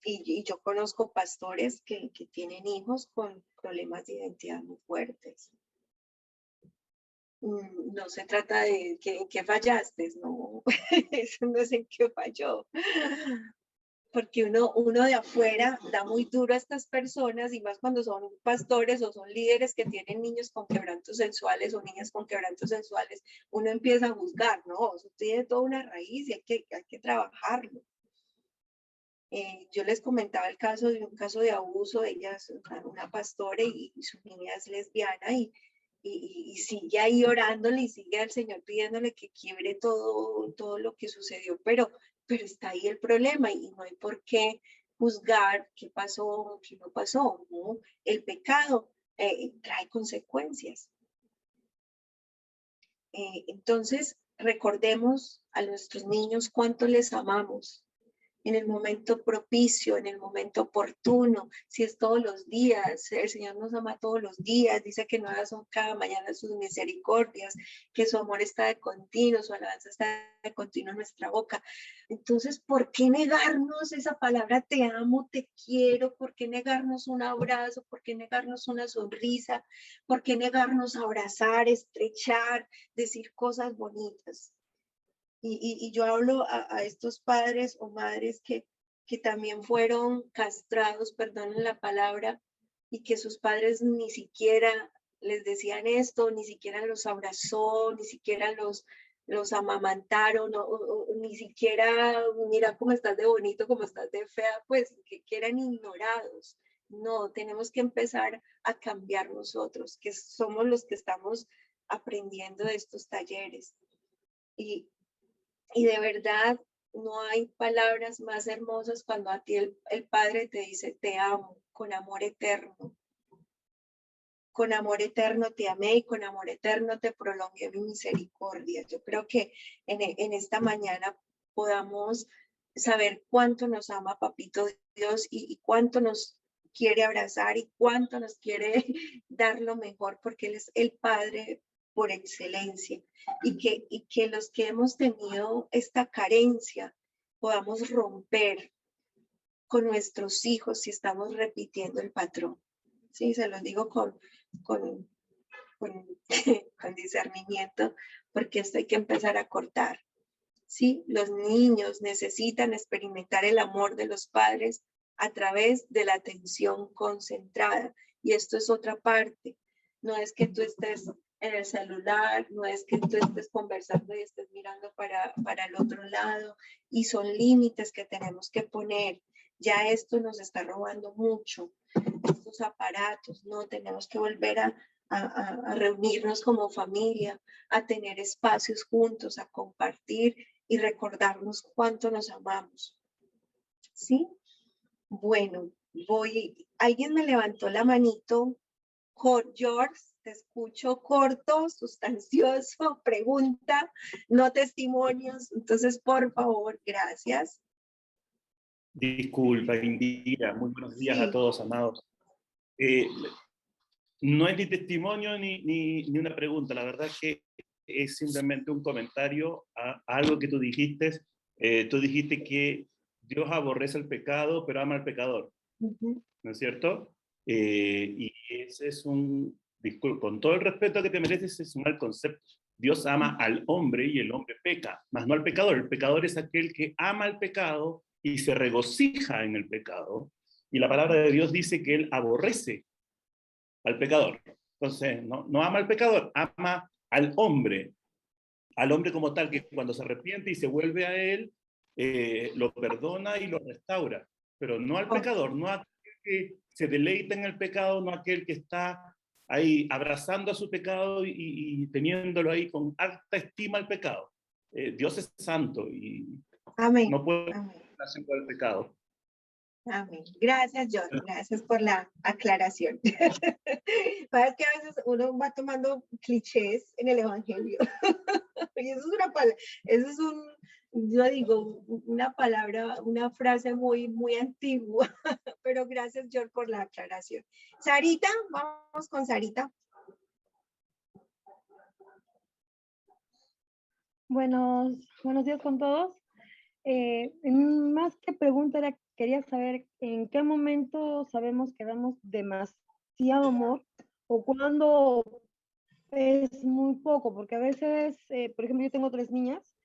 Y yo conozco pastores que tienen hijos con problemas de identidad muy fuertes. No se trata de en qué fallaste, no, eso no es en qué falló. Porque uno de afuera da muy duro a estas personas, y más cuando son pastores o son líderes que tienen niños con quebrantos sexuales o niñas con quebrantos sexuales, uno empieza a juzgar, no, eso tiene toda una raíz y hay que trabajarlo. Yo les comentaba el caso de un caso de abuso, ella es una pastora y su niña es lesbiana y sigue ahí orándole y sigue al Señor pidiéndole que quiebre todo lo que sucedió, pero está ahí el problema y no hay por qué juzgar qué pasó, qué no pasó, ¿no? El pecado trae consecuencias. Entonces, recordemos a nuestros niños cuánto les amamos, en el momento propicio, en el momento oportuno, si es todos los días, el Señor nos ama todos los días, dice que nuevas son cada mañana sus misericordias, que su amor está de continuo, su alabanza está de continuo en nuestra boca. Entonces, ¿por qué negarnos esa palabra te amo, te quiero? ¿Por qué negarnos un abrazo? ¿Por qué negarnos una sonrisa? ¿Por qué negarnos a abrazar, estrechar, decir cosas bonitas? Y yo hablo a estos padres o madres que también fueron castrados, perdonen la palabra, y que sus padres ni siquiera les decían esto, ni siquiera los abrazó, ni siquiera los amamantaron, o ni siquiera, mira cómo estás de bonito, cómo estás de fea, pues que eran ignorados. No, tenemos que empezar a cambiar nosotros, que somos los que estamos aprendiendo de estos talleres. Y de verdad, no hay palabras más hermosas cuando a ti el Padre te dice, te amo, con amor eterno. Con amor eterno te amé y con amor eterno te prolongué mi misericordia. Yo creo que en esta mañana podamos saber cuánto nos ama Papito Dios y cuánto nos quiere abrazar y cuánto nos quiere dar lo mejor, porque Él es el Padre por excelencia, y que los que hemos tenido esta carencia podamos romper con nuestros hijos si estamos repitiendo el patrón. Sí, se los digo con discernimiento, porque esto hay que empezar a cortar. ¿Sí? Los niños necesitan experimentar el amor de los padres a través de la atención concentrada. Y esto es otra parte. No es que tú estés en el celular, no es que tú estés conversando y estés mirando para el otro lado. Y son límites que tenemos que poner. Ya esto nos está robando mucho. Estos aparatos, ¿no? Tenemos que volver a reunirnos como familia, a tener espacios juntos, a compartir y recordarnos cuánto nos amamos. ¿Sí? Bueno, alguien me levantó la manito. George, te escucho corto, sustancioso, pregunta, no testimonios. Entonces, por favor, gracias. Disculpa, Indira, muy buenos días a Sí. todos, amados. No es ni testimonio ni una pregunta, la verdad es que es simplemente un comentario a algo que tú dijiste. Tú dijiste que Dios aborrece el pecado, pero ama al pecador, ¿no es cierto? Y ese es disculpa, con todo el respeto que te mereces, es un mal concepto. Dios ama al hombre y el hombre peca, más no al pecador. El pecador es aquel que ama el pecado y se regocija en el pecado. Y la palabra de Dios dice que Él aborrece al pecador. Entonces, no ama al pecador, ama al hombre como tal, que cuando se arrepiente y se vuelve a Él, lo perdona y lo restaura, pero no al pecador, no a aquel que se deleita en el pecado, no a aquel que está ahí abrazando a su pecado y teniéndolo ahí con alta estima al pecado. Dios es santo y Amén. no puede Amén. nacer por el pecado. Amén. Gracias, John. Gracias por la aclaración. Sabes que a veces uno va tomando clichés en el evangelio. Y eso es una palabra, eso es yo digo, una palabra, una frase muy, muy antigua. Pero gracias, John, por la aclaración. Sarita, vamos con Sarita. Buenos días con todos. Más que pregunta, quería saber en qué momento sabemos que damos demasiado amor o cuando es muy poco, porque a veces, por ejemplo, yo tengo 3 niñas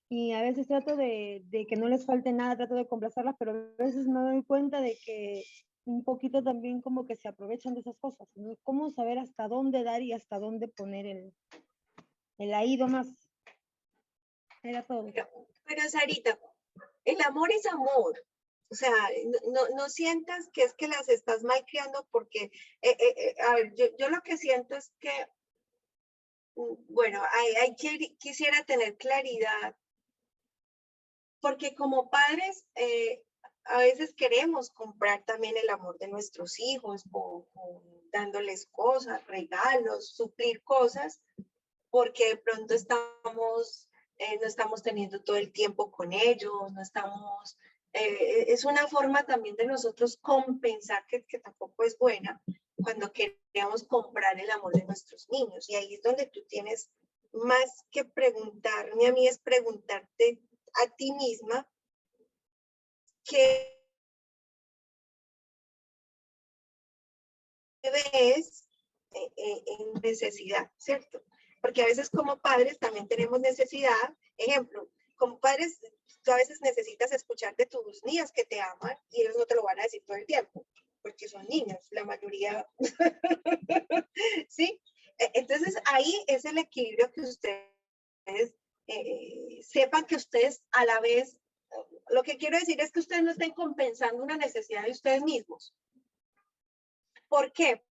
y a veces trato de que no les falte nada, trato de complacerlas, pero a veces me doy cuenta de que un poquito también como que se aprovechan de esas cosas, ¿no? ¿Cómo saber hasta dónde dar y hasta dónde poner el ahí más? Era todo. Pero Sarita, el amor es amor. O sea, no sientas que es que las estás malcriando porque, a ver, yo lo que siento es que, bueno, quisiera tener claridad, porque como padres, a veces queremos comprar también el amor de nuestros hijos, dándoles cosas, regalos, suplir cosas, porque de pronto no estamos teniendo todo el tiempo con ellos, no estamos, es una forma también de nosotros compensar que tampoco es buena cuando queremos comprar el amor de nuestros niños. Y ahí es donde tú tienes más que preguntarme a mí, es preguntarte a ti misma qué ves en necesidad, ¿cierto? Porque a veces como padres también tenemos necesidad. Ejemplo, como padres, tú a veces necesitas escuchar de tus niñas que te aman y ellos no te lo van a decir todo el tiempo, porque son niños, la mayoría. ¿Sí? Entonces ahí es el equilibrio que ustedes sepan que ustedes a la vez, lo que quiero decir es que ustedes no estén compensando una necesidad de ustedes mismos. ¿Por qué?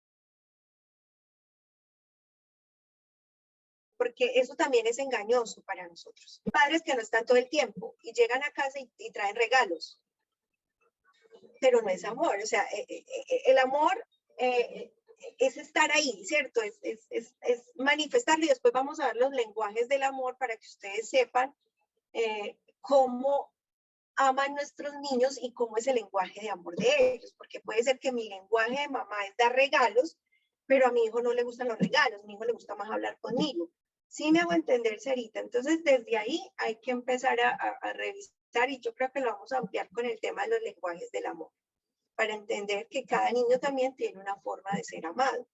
Porque eso también es engañoso para nosotros. Padres que no están todo el tiempo y llegan a casa y traen regalos, pero no es amor. O sea, el amor es estar ahí, ¿cierto? Es manifestarlo y después vamos a ver los lenguajes del amor para que ustedes sepan cómo aman nuestros niños y cómo es el lenguaje de amor de ellos, porque puede ser que mi lenguaje de mamá es dar regalos, pero a mi hijo no le gustan los regalos, a mi hijo le gusta más hablar conmigo. Sí me hago entender, Sarita. Entonces, desde ahí hay que empezar a revisar y yo creo que lo vamos a ampliar con el tema de los lenguajes del amor, para entender que cada niño también tiene una forma de ser amado.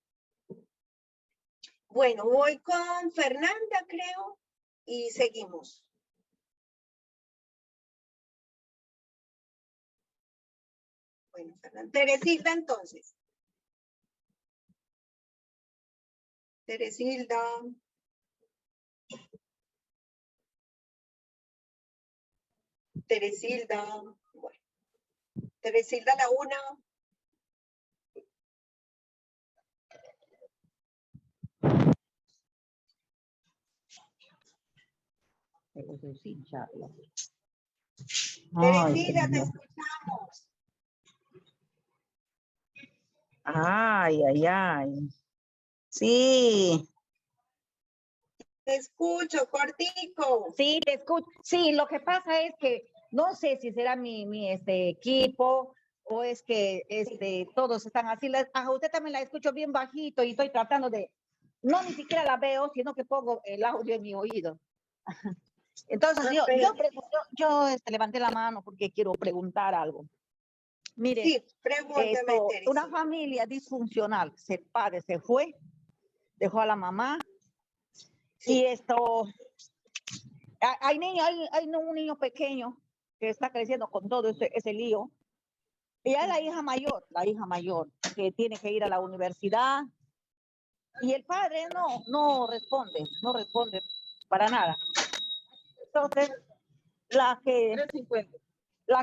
Bueno, voy con Fernanda, creo. y seguimos. Bueno, Fernanda. Teresilda, entonces. Teresilda. Teresilda. Bueno. Teresilda la una. Teresilda, te escuchamos. Ay, ay, ay. Sí. Te escucho, cortico. Sí, te escucho. Sí, lo que pasa es que no sé si será mi equipo o es que todos están así. A usted también la escucho bien bajito y estoy tratando de, no ni siquiera la veo, sino que pongo el audio en mi oído. Entonces yo levanté la mano porque quiero preguntar algo. Mire, sí, pregúntame, una familia disfuncional, el padre se fue, dejó a la mamá, sí. Y hay un niño pequeño que está creciendo con todo ese lío, y hay la hija mayor, que tiene que ir a la universidad, y el padre no responde para nada. Entonces, la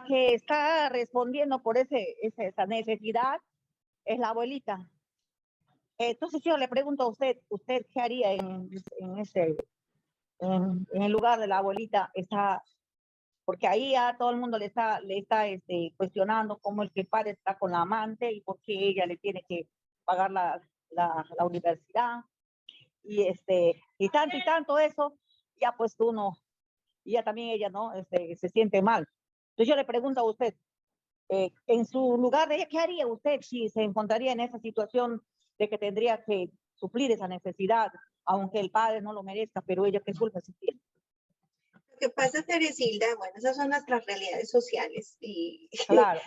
que está respondiendo por esa necesidad es la abuelita. Entonces yo le pregunto a usted qué haría en el lugar de la abuelita, porque ahí a todo el mundo le está cuestionando cómo es que el padre está con la amante y por qué ella le tiene que pagar la universidad, y tanto eso, ya pues y ya también ella se siente mal. Entonces yo le pregunto a usted, en su lugar de ella, ¿qué haría usted si se encontraría en esa situación de que tendría que suplir esa necesidad, aunque el padre no lo merezca, pero ella qué culpa se tiene? Lo que pasa, Teresilda, bueno, esas son nuestras realidades sociales y claro.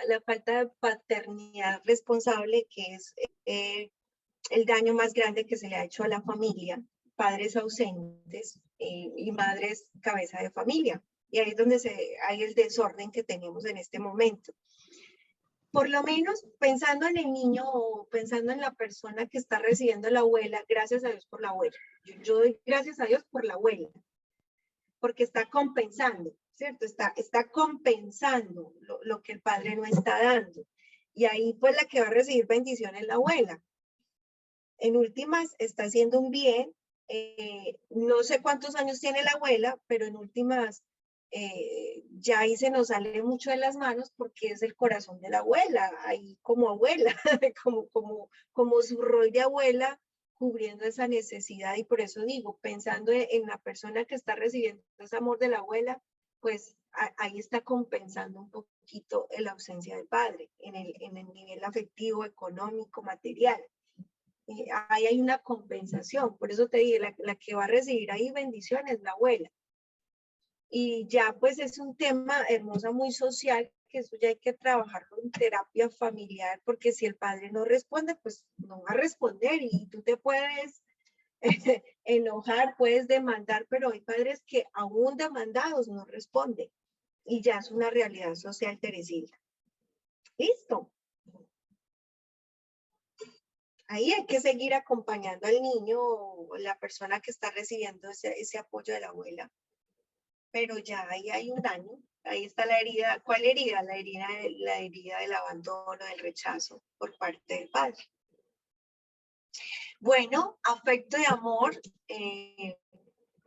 la falta de paternidad responsable, que es el daño más grande que se le ha hecho a la familia, padres ausentes y madres cabeza de familia. Y ahí es donde hay el desorden que tenemos en este momento. Por lo menos pensando en el niño o pensando en la persona que está recibiendo la abuela, gracias a Dios por la abuela. Yo doy gracias a Dios por la abuela, porque está compensando, ¿cierto? Está compensando lo que el padre no está dando. Y ahí pues la que va a recibir bendición es la abuela. En últimas está haciendo un bien. No sé cuántos años tiene la abuela, pero en últimas ya ahí se nos sale mucho de las manos porque es el corazón de la abuela, ahí como abuela, como su rol de abuela cubriendo esa necesidad. Y por eso digo, pensando en la persona que está recibiendo ese amor de la abuela, pues ahí está compensando un poquito la ausencia del padre en el nivel afectivo, económico, material. Ahí hay una compensación, por eso te digo, la que va a recibir ahí bendición es la abuela. Y ya pues es un tema hermoso, muy social, que eso ya hay que trabajarlo en terapia familiar, porque si el padre no responde, pues no va a responder y tú te puedes enojar, puedes demandar, pero hay padres que aún demandados no responden y ya es una realidad social, Teresita. ¿Listo? Ahí hay que seguir acompañando al niño o la persona que está recibiendo ese apoyo de la abuela. Pero ya ahí hay un daño. Ahí está la herida. ¿Cuál herida? La herida del abandono, del rechazo por parte del padre. Bueno, afecto y amor.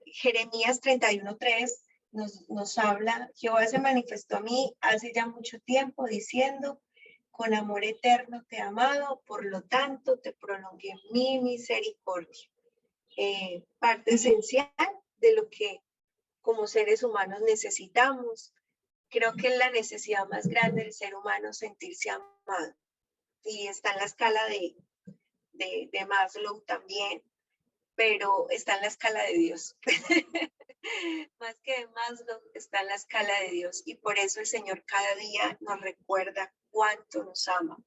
Jeremías 31:3 nos habla. Jehová se manifestó a mí hace ya mucho tiempo diciendo: con amor eterno te he amado, por lo tanto te prolongué mi misericordia. Parte esencial de lo que como seres humanos necesitamos. Creo que es la necesidad más grande del ser humano, sentirse amado. Y está en la escala de Maslow también, pero está en la escala de Dios. Más que de Maslow, está en la escala de Dios. Y por eso el Señor cada día nos recuerda cuánto nos ama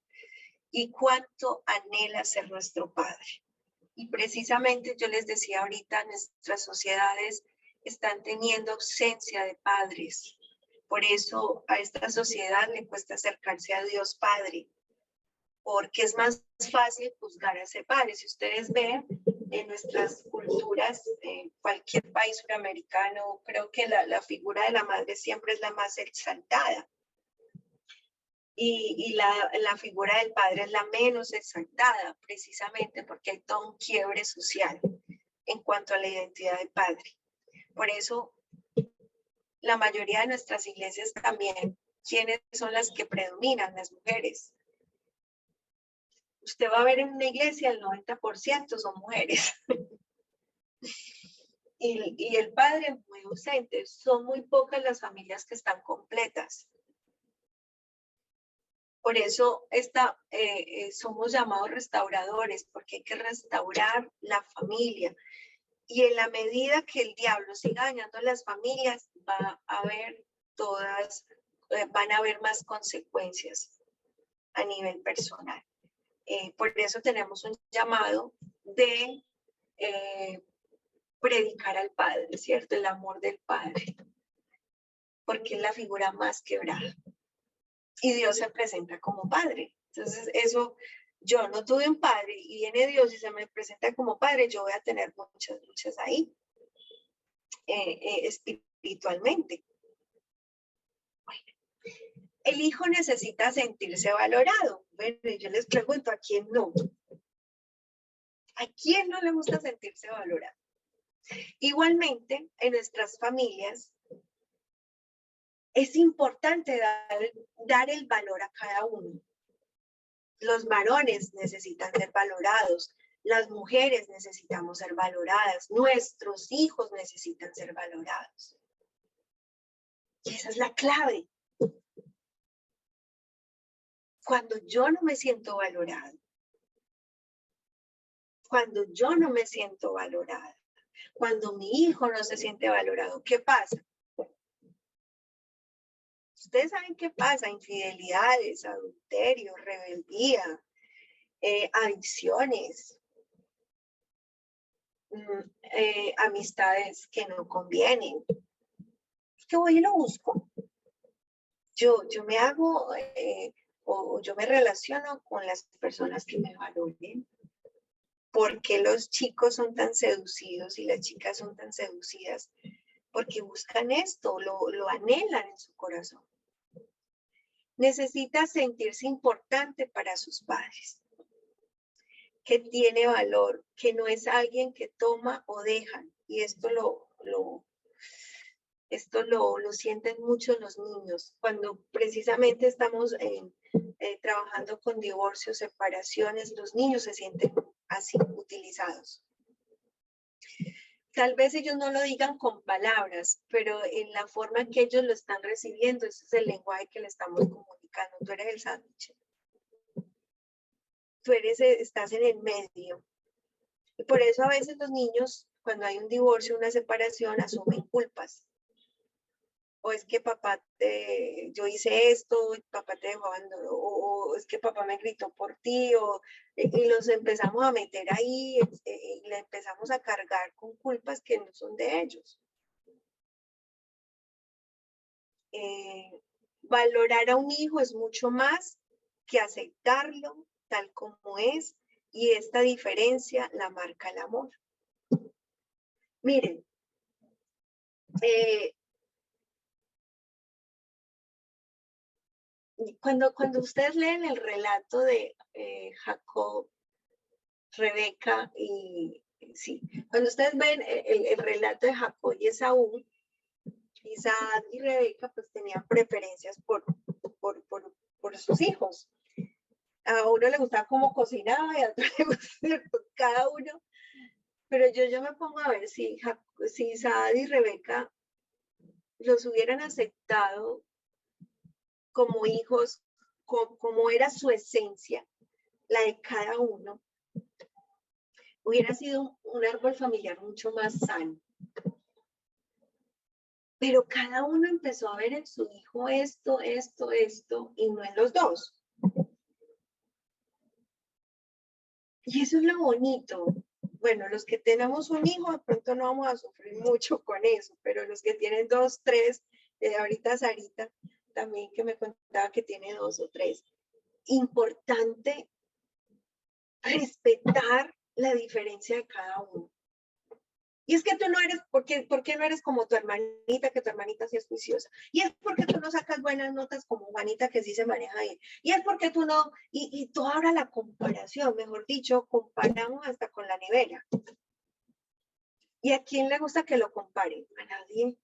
y cuánto anhela ser nuestro Padre. Y precisamente yo les decía ahorita, nuestras sociedades están teniendo ausencia de padres. Por eso a esta sociedad le cuesta acercarse a Dios Padre, porque es más fácil juzgar a ese padre. Si ustedes ven en nuestras culturas, en cualquier país suramericano, creo que la figura de la madre siempre es la más exaltada. Y la figura del padre es la menos exaltada, precisamente porque hay todo un quiebre social en cuanto a la identidad del padre. Por eso, la mayoría de nuestras iglesias también, ¿quiénes son las que predominan? Las mujeres. Usted va a ver en una iglesia, el 90% son mujeres. Y el padre es muy ausente. Son muy pocas las familias que están completas. Por eso somos llamados restauradores, porque hay que restaurar la familia. Y en la medida que el diablo siga dañando las familias, van a haber más consecuencias a nivel personal. Por eso tenemos un llamado de predicar al Padre, ¿cierto? El amor del Padre, porque es la figura más quebrada. Y Dios se presenta como Padre. Entonces, eso, yo no tuve un padre y viene Dios y se me presenta como Padre, yo voy a tener muchas luchas ahí, espiritualmente. Bueno, el hijo necesita sentirse valorado. Bueno, yo les pregunto, ¿a quién no? ¿A quién no le gusta sentirse valorado? Igualmente, en nuestras familias, es importante dar el valor a cada uno. Los varones necesitan ser valorados, las mujeres necesitamos ser valoradas, nuestros hijos necesitan ser valorados. Y esa es la clave. Cuando yo no me siento valorado, cuando yo no me siento valorada, cuando mi hijo no se siente valorado, ¿qué pasa? Ustedes saben qué pasa: infidelidades, adulterio, rebeldía, adicciones, amistades que no convienen. Es que voy y lo busco. Yo me hago o yo me relaciono con las personas que me valoren. ¿Por qué los chicos son tan seducidos y las chicas son tan seducidas? Porque buscan esto, lo anhelan en su corazón. Necesita sentirse importante para sus padres, que tiene valor, que no es alguien que toma o deja. Y esto lo sienten mucho los niños. Cuando precisamente estamos trabajando con divorcios, separaciones, los niños se sienten así, utilizados. Tal vez ellos no lo digan con palabras, pero en la forma en que ellos lo están recibiendo, ese es el lenguaje que le estamos comunicando. Tú eres el sándwich. Tú estás en el medio. Y por eso a veces los niños, cuando hay un divorcio, una separación, asumen culpas. O es que papá, yo hice esto, y papá te dejó abandonar, o es que papá me gritó por ti, y los empezamos a meter ahí, y le empezamos a cargar con culpas que no son de ellos. Valorar a un hijo es mucho más que aceptarlo tal como es, y esta diferencia la marca el amor. Miren, cuando ustedes leen el relato de Jacob, Rebeca y sí, cuando ustedes ven el relato de Jacob y Esaú, Isaac y Rebeca pues tenían preferencias por sus hijos. A uno le gustaba cómo cocinaba y a otro le gustaba cada uno. Pero yo me pongo a ver si Isaac y Rebeca los hubieran aceptado como hijos, como era su esencia, la de cada uno, hubiera sido un árbol familiar mucho más sano. Pero cada uno empezó a ver en su hijo esto, y no en los dos. Y eso es lo bonito, bueno, los que tenemos un hijo de pronto no vamos a sufrir mucho con eso, pero los que tienen 2, 3, ahorita Sarita también que me contaba que tiene 2 o 3, importante respetar la diferencia de cada uno. Y es que tú no eres, ¿por qué no eres como tu hermanita, que tu hermanita sí es juiciosa? Y es porque tú no sacas buenas notas como Juanita, que sí se maneja bien. Y es porque tú no, y toda ahora la comparación, mejor dicho, comparamos hasta con la nevera. ¿Y a quién le gusta que lo comparen? A nadie.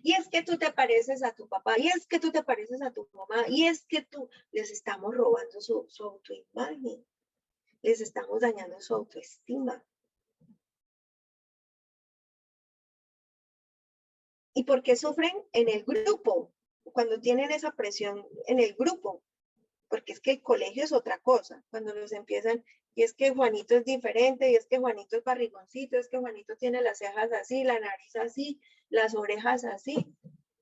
Y es que tú te pareces a tu papá, y es que tú te pareces a tu mamá, y es que tú, les estamos robando su autoimagen, les estamos dañando su autoestima. ¿Y por qué sufren en el grupo? Cuando tienen esa presión en el grupo, porque es que el colegio es otra cosa, cuando los empiezan, y es que Juanito es diferente, y es que Juanito es barrigoncito, es que Juanito tiene las cejas así, la nariz así, las orejas así.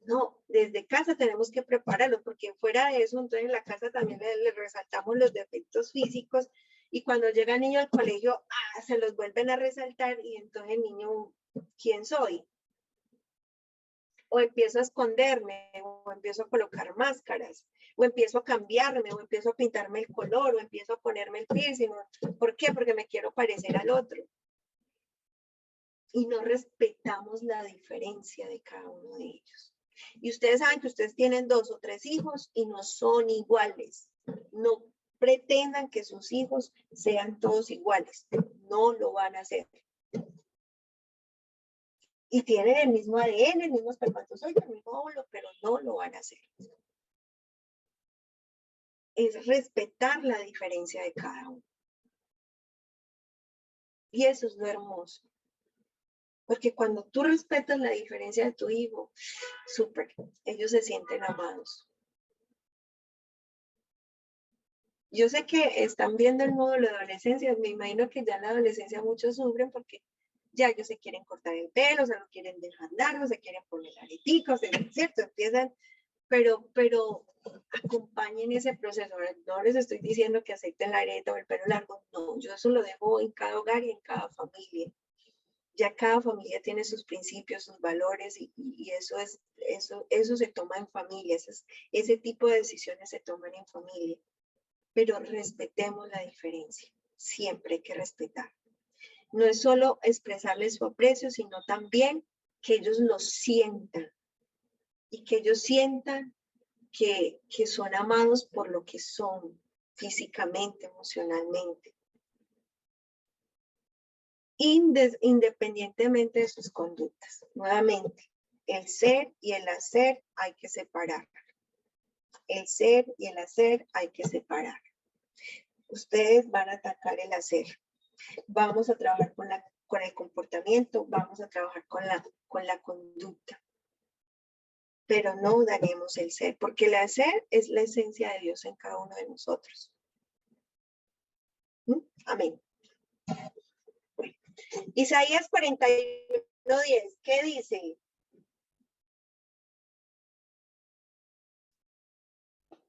No, desde casa tenemos que prepararlo, porque fuera de eso, entonces en la casa también le resaltamos los defectos físicos, y cuando llega el niño al colegio, se los vuelven a resaltar, y entonces el niño, ¿quién soy? O empiezo a esconderme, o empiezo a colocar máscaras, o empiezo a cambiarme, o empiezo a pintarme el color, o empiezo a ponerme el piercing. ¿Por qué? Porque me quiero parecer al otro. Y no respetamos la diferencia de cada uno de ellos. Y ustedes saben que ustedes tienen 2 o 3 hijos y no son iguales. No pretendan que sus hijos sean todos iguales. No lo van a hacer. Y tienen el mismo ADN, el mismo espermatozoide, el mismo óvulo, pero no lo van a hacer. Es respetar la diferencia de cada uno. Y eso es lo hermoso. Porque cuando tú respetas la diferencia de tu hijo, súper, ellos se sienten amados. Yo sé que están viendo el módulo de adolescencia, me imagino que ya en la adolescencia muchos sufren porque ya ellos se quieren cortar el pelo, se lo quieren dejar largo, se quieren poner areticos, ¿cierto? Empiezan, pero acompañen ese proceso. No les estoy diciendo que acepten la areta o el pelo largo, no, yo eso lo dejo en cada hogar y en cada familia. Ya cada familia tiene sus principios, sus valores y eso se toma en familia, ese tipo de decisiones se toman en familia. Pero respetemos la diferencia, siempre hay que respetar. No es solo expresarles su aprecio, sino también que ellos lo sientan y que ellos sientan que son amados por lo que son físicamente, emocionalmente. Independientemente de sus conductas. Nuevamente, el ser y el hacer hay que separar. El ser y el hacer hay que separar. Ustedes van a atacar el hacer. Vamos a trabajar con el comportamiento, vamos a trabajar con la conducta. Pero no dañemos el ser, porque el hacer es la esencia de Dios en cada uno de nosotros. Amén. Bueno. Isaías 41:10, ¿qué dice?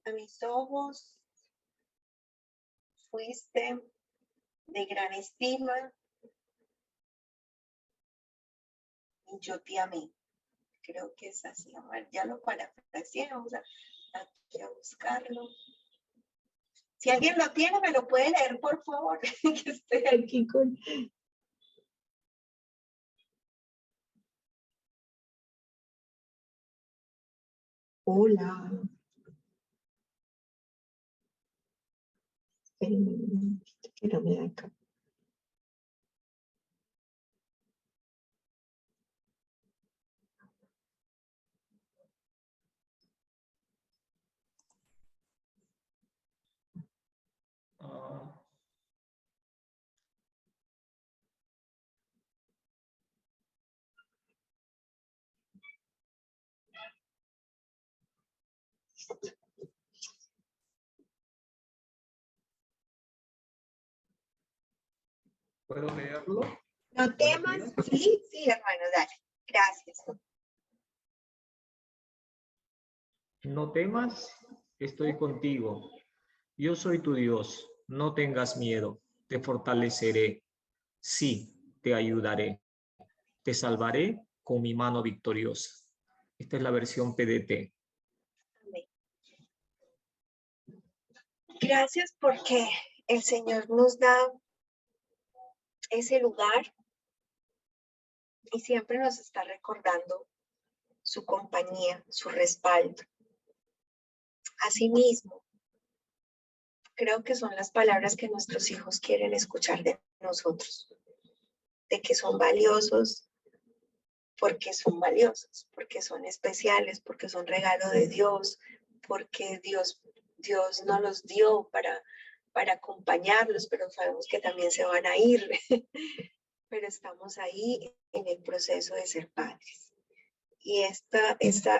A mis ojos fuiste de gran estima y yo te amé. Creo que es así. A ver, ya lo parafraseé, vamos aquí a buscarlo. Si alguien lo tiene, me lo puede leer, por favor, que estoy aquí con... Hola. Espérenme, que no me da acá. ¿Puedo leerlo? No temas, sí, hermano, dale. Gracias. No temas, estoy contigo. Yo soy tu Dios, no tengas miedo. te fortaleceré, sí, te ayudaré, te salvaré con mi mano victoriosa. Esta es la versión PDT. Amén. Gracias porque el Señor nos da ese lugar y siempre nos está recordando su compañía, su respaldo. Asimismo, creo que son las palabras que nuestros hijos quieren escuchar de nosotros, de que son valiosos porque son valiosos, porque son especiales, porque son regalo de Dios, porque Dios nos los dio para acompañarlos, pero sabemos que también se van a ir, pero estamos ahí en el proceso de ser padres. Y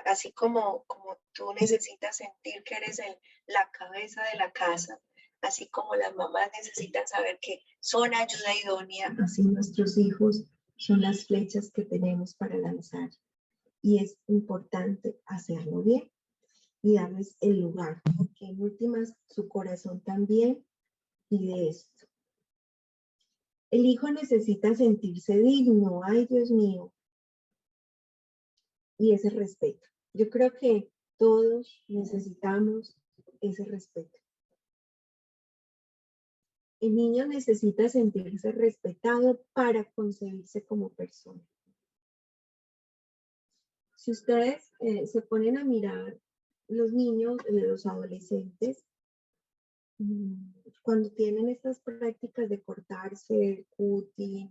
así como tú necesitas sentir que eres la cabeza de la casa, así como las mamás necesitan saber que son ayuda idónea, así nuestros hijos son las flechas que tenemos para lanzar. Y es importante hacerlo bien y darles el lugar, porque en últimas su corazón también pide esto. El hijo necesita sentirse digno, ay Dios mío, y ese respeto. Yo creo que todos necesitamos ese respeto. El niño necesita sentirse respetado para concebirse como persona. Si ustedes se ponen a mirar los niños, los adolescentes, cuando tienen estas prácticas de cortarse el cutis,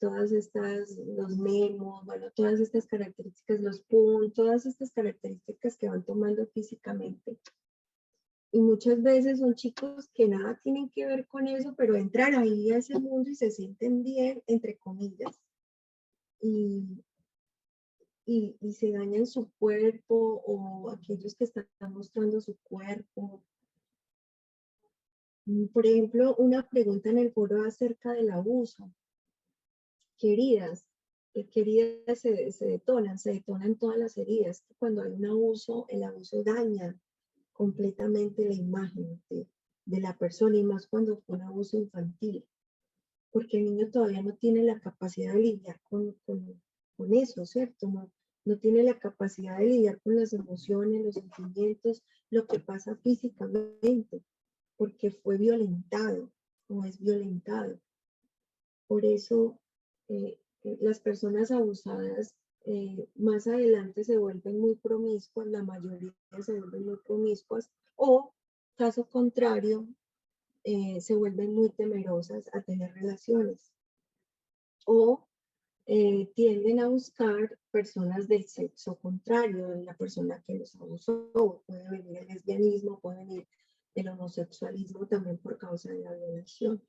todas estas, los memos, bueno, todas estas características, los puntos, todas estas características que van tomando físicamente. Y muchas veces son chicos que nada tienen que ver con eso, pero entran ahí a ese mundo y se sienten bien, entre comillas, y se dañan su cuerpo, o aquellos que están mostrando su cuerpo. Por ejemplo, una pregunta en el foro acerca del abuso. Queridas se detonan todas las heridas. Cuando hay un abuso, el abuso daña completamente la imagen de la persona, y más cuando fue un abuso infantil, porque el niño todavía no tiene la capacidad de lidiar con eso, ¿cierto? No tiene la capacidad de lidiar con las emociones, los sentimientos, lo que pasa físicamente, porque fue violentado o es violentado. Por eso las personas abusadas más adelante se vuelven muy promiscuas, la mayoría se vuelven muy promiscuas, o caso contrario, se vuelven muy temerosas a tener relaciones, o tienden a buscar personas del sexo contrario, la persona que los abusó. Puede venir el lesbianismo, puede venir el homosexualismo también por causa de la violación.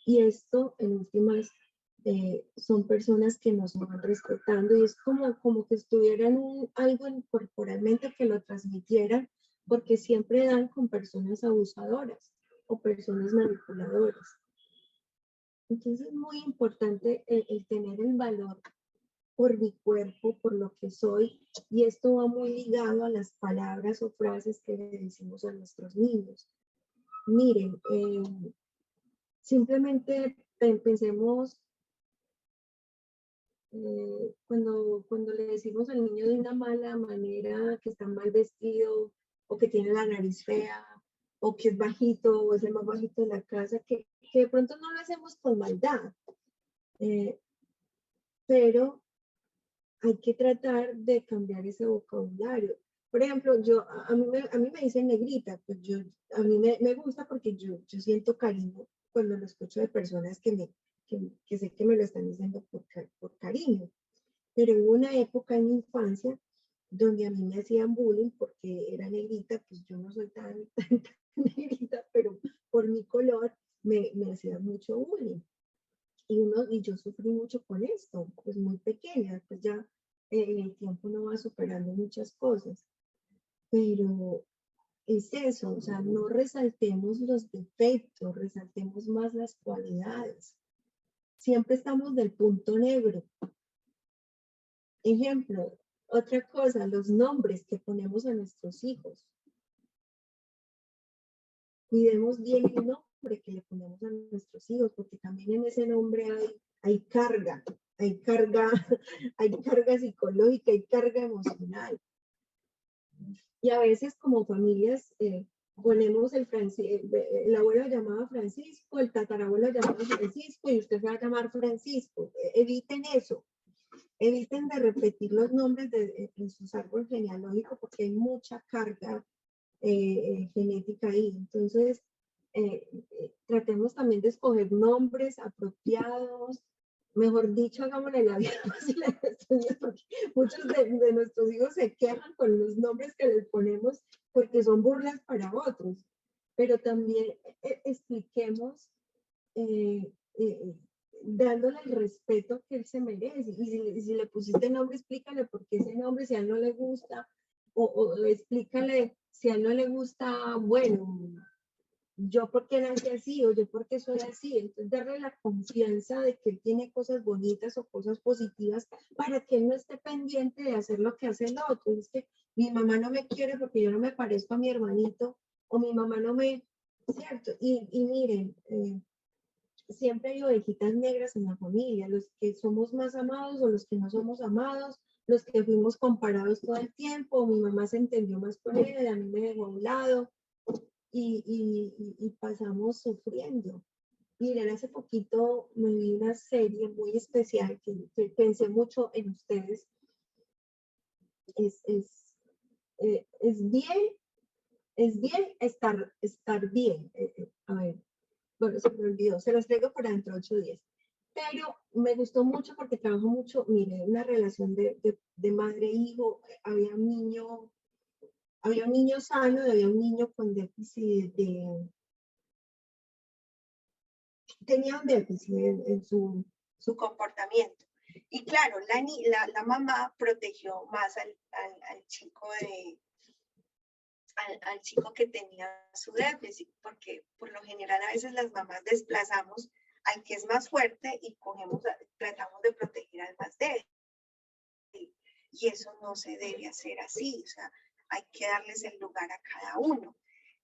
Y esto, en últimas, son personas que nos van respetando, y es como que estuvieran algo corporalmente que lo transmitieran, porque siempre dan con personas abusadoras o personas manipuladoras. Entonces es muy importante el tener el valor por mi cuerpo, por lo que soy, y esto va muy ligado a las palabras o frases que le decimos a nuestros niños. Miren, simplemente pensemos cuando le decimos al niño de una mala manera que está mal vestido, o que tiene la nariz fea, o que es bajito, o es el más bajito de la casa, que de pronto no lo hacemos con maldad, pero hay que tratar de cambiar ese vocabulario. Por ejemplo, a mí me dicen negrita, pues a mí me gusta porque yo siento cariño cuando lo escucho de personas que sé que me lo están diciendo por cariño. Pero hubo una época en mi infancia donde a mí me hacían bullying porque era negrita, pues yo no soy tan negrita, pero por mi color me hacían mucho bullying. Y yo sufrí mucho con esto, pues muy pequeña, pues ya en el tiempo uno va superando muchas cosas, pero es eso, o sea, no resaltemos los defectos, resaltemos más las cualidades. Siempre estamos del punto negro. Ejemplo, otra cosa, los nombres que ponemos a nuestros hijos. cuidemos bien el nombre que le ponemos a nuestros hijos, porque también en ese nombre hay carga, hay carga, hay carga psicológica, hay carga emocional. Y a veces como familias ponemos el abuelo llamaba Francisco, el tatarabuelo llamaba Francisco y usted se va a llamar Francisco. Eviten eso. Eviten de repetir los nombres en sus árboles genealógicos porque hay mucha carga genética ahí. Entonces, tratemos también de escoger nombres apropiados. Mejor dicho, hagámosle la vida fácil a nuestros hijos, porque muchos de nuestros hijos se quejan con los nombres que les ponemos porque son burlas para otros. Pero también expliquemos dándole el respeto que él se merece. Y si le pusiste nombre, explícale por qué ese nombre, si a él no le gusta, o explícale si a él no le gusta, bueno, yo porque nací así, o yo porque soy así. Entonces, darle la confianza de que él tiene cosas bonitas o cosas positivas para que él no esté pendiente de hacer lo que hace el otro. Es que mi mamá no me quiere porque yo no me parezco a mi hermanito, o mi mamá no me... ¿Cierto? Y miren, siempre hay ovejitas negras en la familia, los que somos más amados o los que no somos amados, los que fuimos comparados todo el tiempo, mi mamá se entendió más con él, a mí me dejó a un lado y pasamos sufriendo. Miren, hace poquito me vi una serie muy especial que pensé mucho en ustedes. Es bien estar bien. A ver, bueno, se me olvidó, se los traigo para dentro de 8 días. Pero me gustó mucho porque trabajo mucho, mire, una relación de madre-hijo, había un niño sano y había un niño con déficit tenía un déficit en su comportamiento. Y claro, la mamá protegió más al chico al chico que tenía su déficit, porque por lo general a veces las mamás desplazamos al que es más fuerte y tratamos de proteger al más débil. Y eso no se debe hacer así, o sea, hay que darles el lugar a cada uno.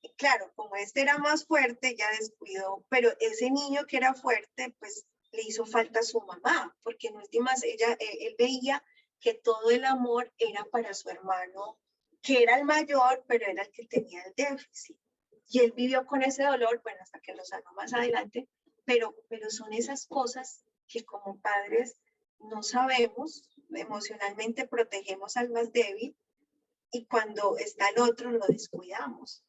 Y claro, como este era más fuerte, ya descuidó, pero ese niño que era fuerte, pues le hizo falta a su mamá, porque en últimas él veía que todo el amor era para su hermano, que era el mayor, pero era el que tenía el déficit. Y él vivió con ese dolor, bueno, hasta que lo sanó más adelante, pero son esas cosas que como padres no sabemos, emocionalmente protegemos al más débil y cuando está el otro lo descuidamos.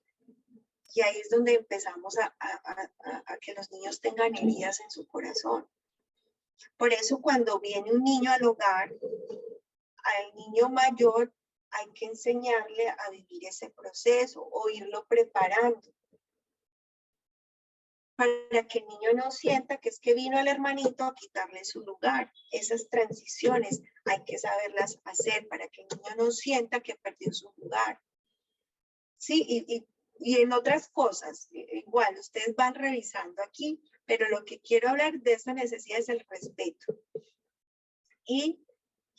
Y ahí es donde empezamos a que los niños tengan heridas en su corazón. Por eso cuando viene un niño al hogar, al niño mayor hay que enseñarle a vivir ese proceso o irlo preparando para que el niño no sienta que es que vino el hermanito a quitarle su lugar. Esas transiciones hay que saberlas hacer para que el niño no sienta que perdió su lugar. Sí, y en otras cosas, igual, ustedes van revisando aquí, pero lo que quiero hablar de esa necesidad es el respeto. ¿Y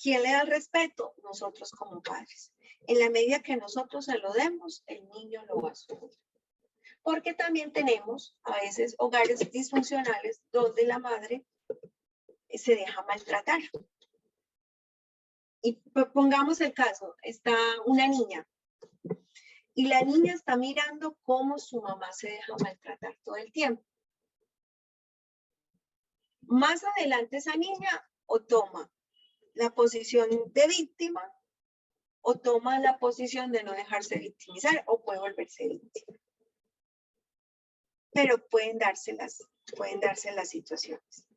quién le da el respeto? Nosotros como padres. En la medida que nosotros se lo demos, el niño lo va a asumir. Porque también tenemos a veces hogares disfuncionales donde la madre se deja maltratar. Y pongamos el caso, está una niña y la niña está mirando cómo su mamá se deja maltratar todo el tiempo. Más adelante esa niña o toma la posición de víctima o toma la posición de no dejarse victimizar o puede volverse víctima. Pero pueden darse las situaciones.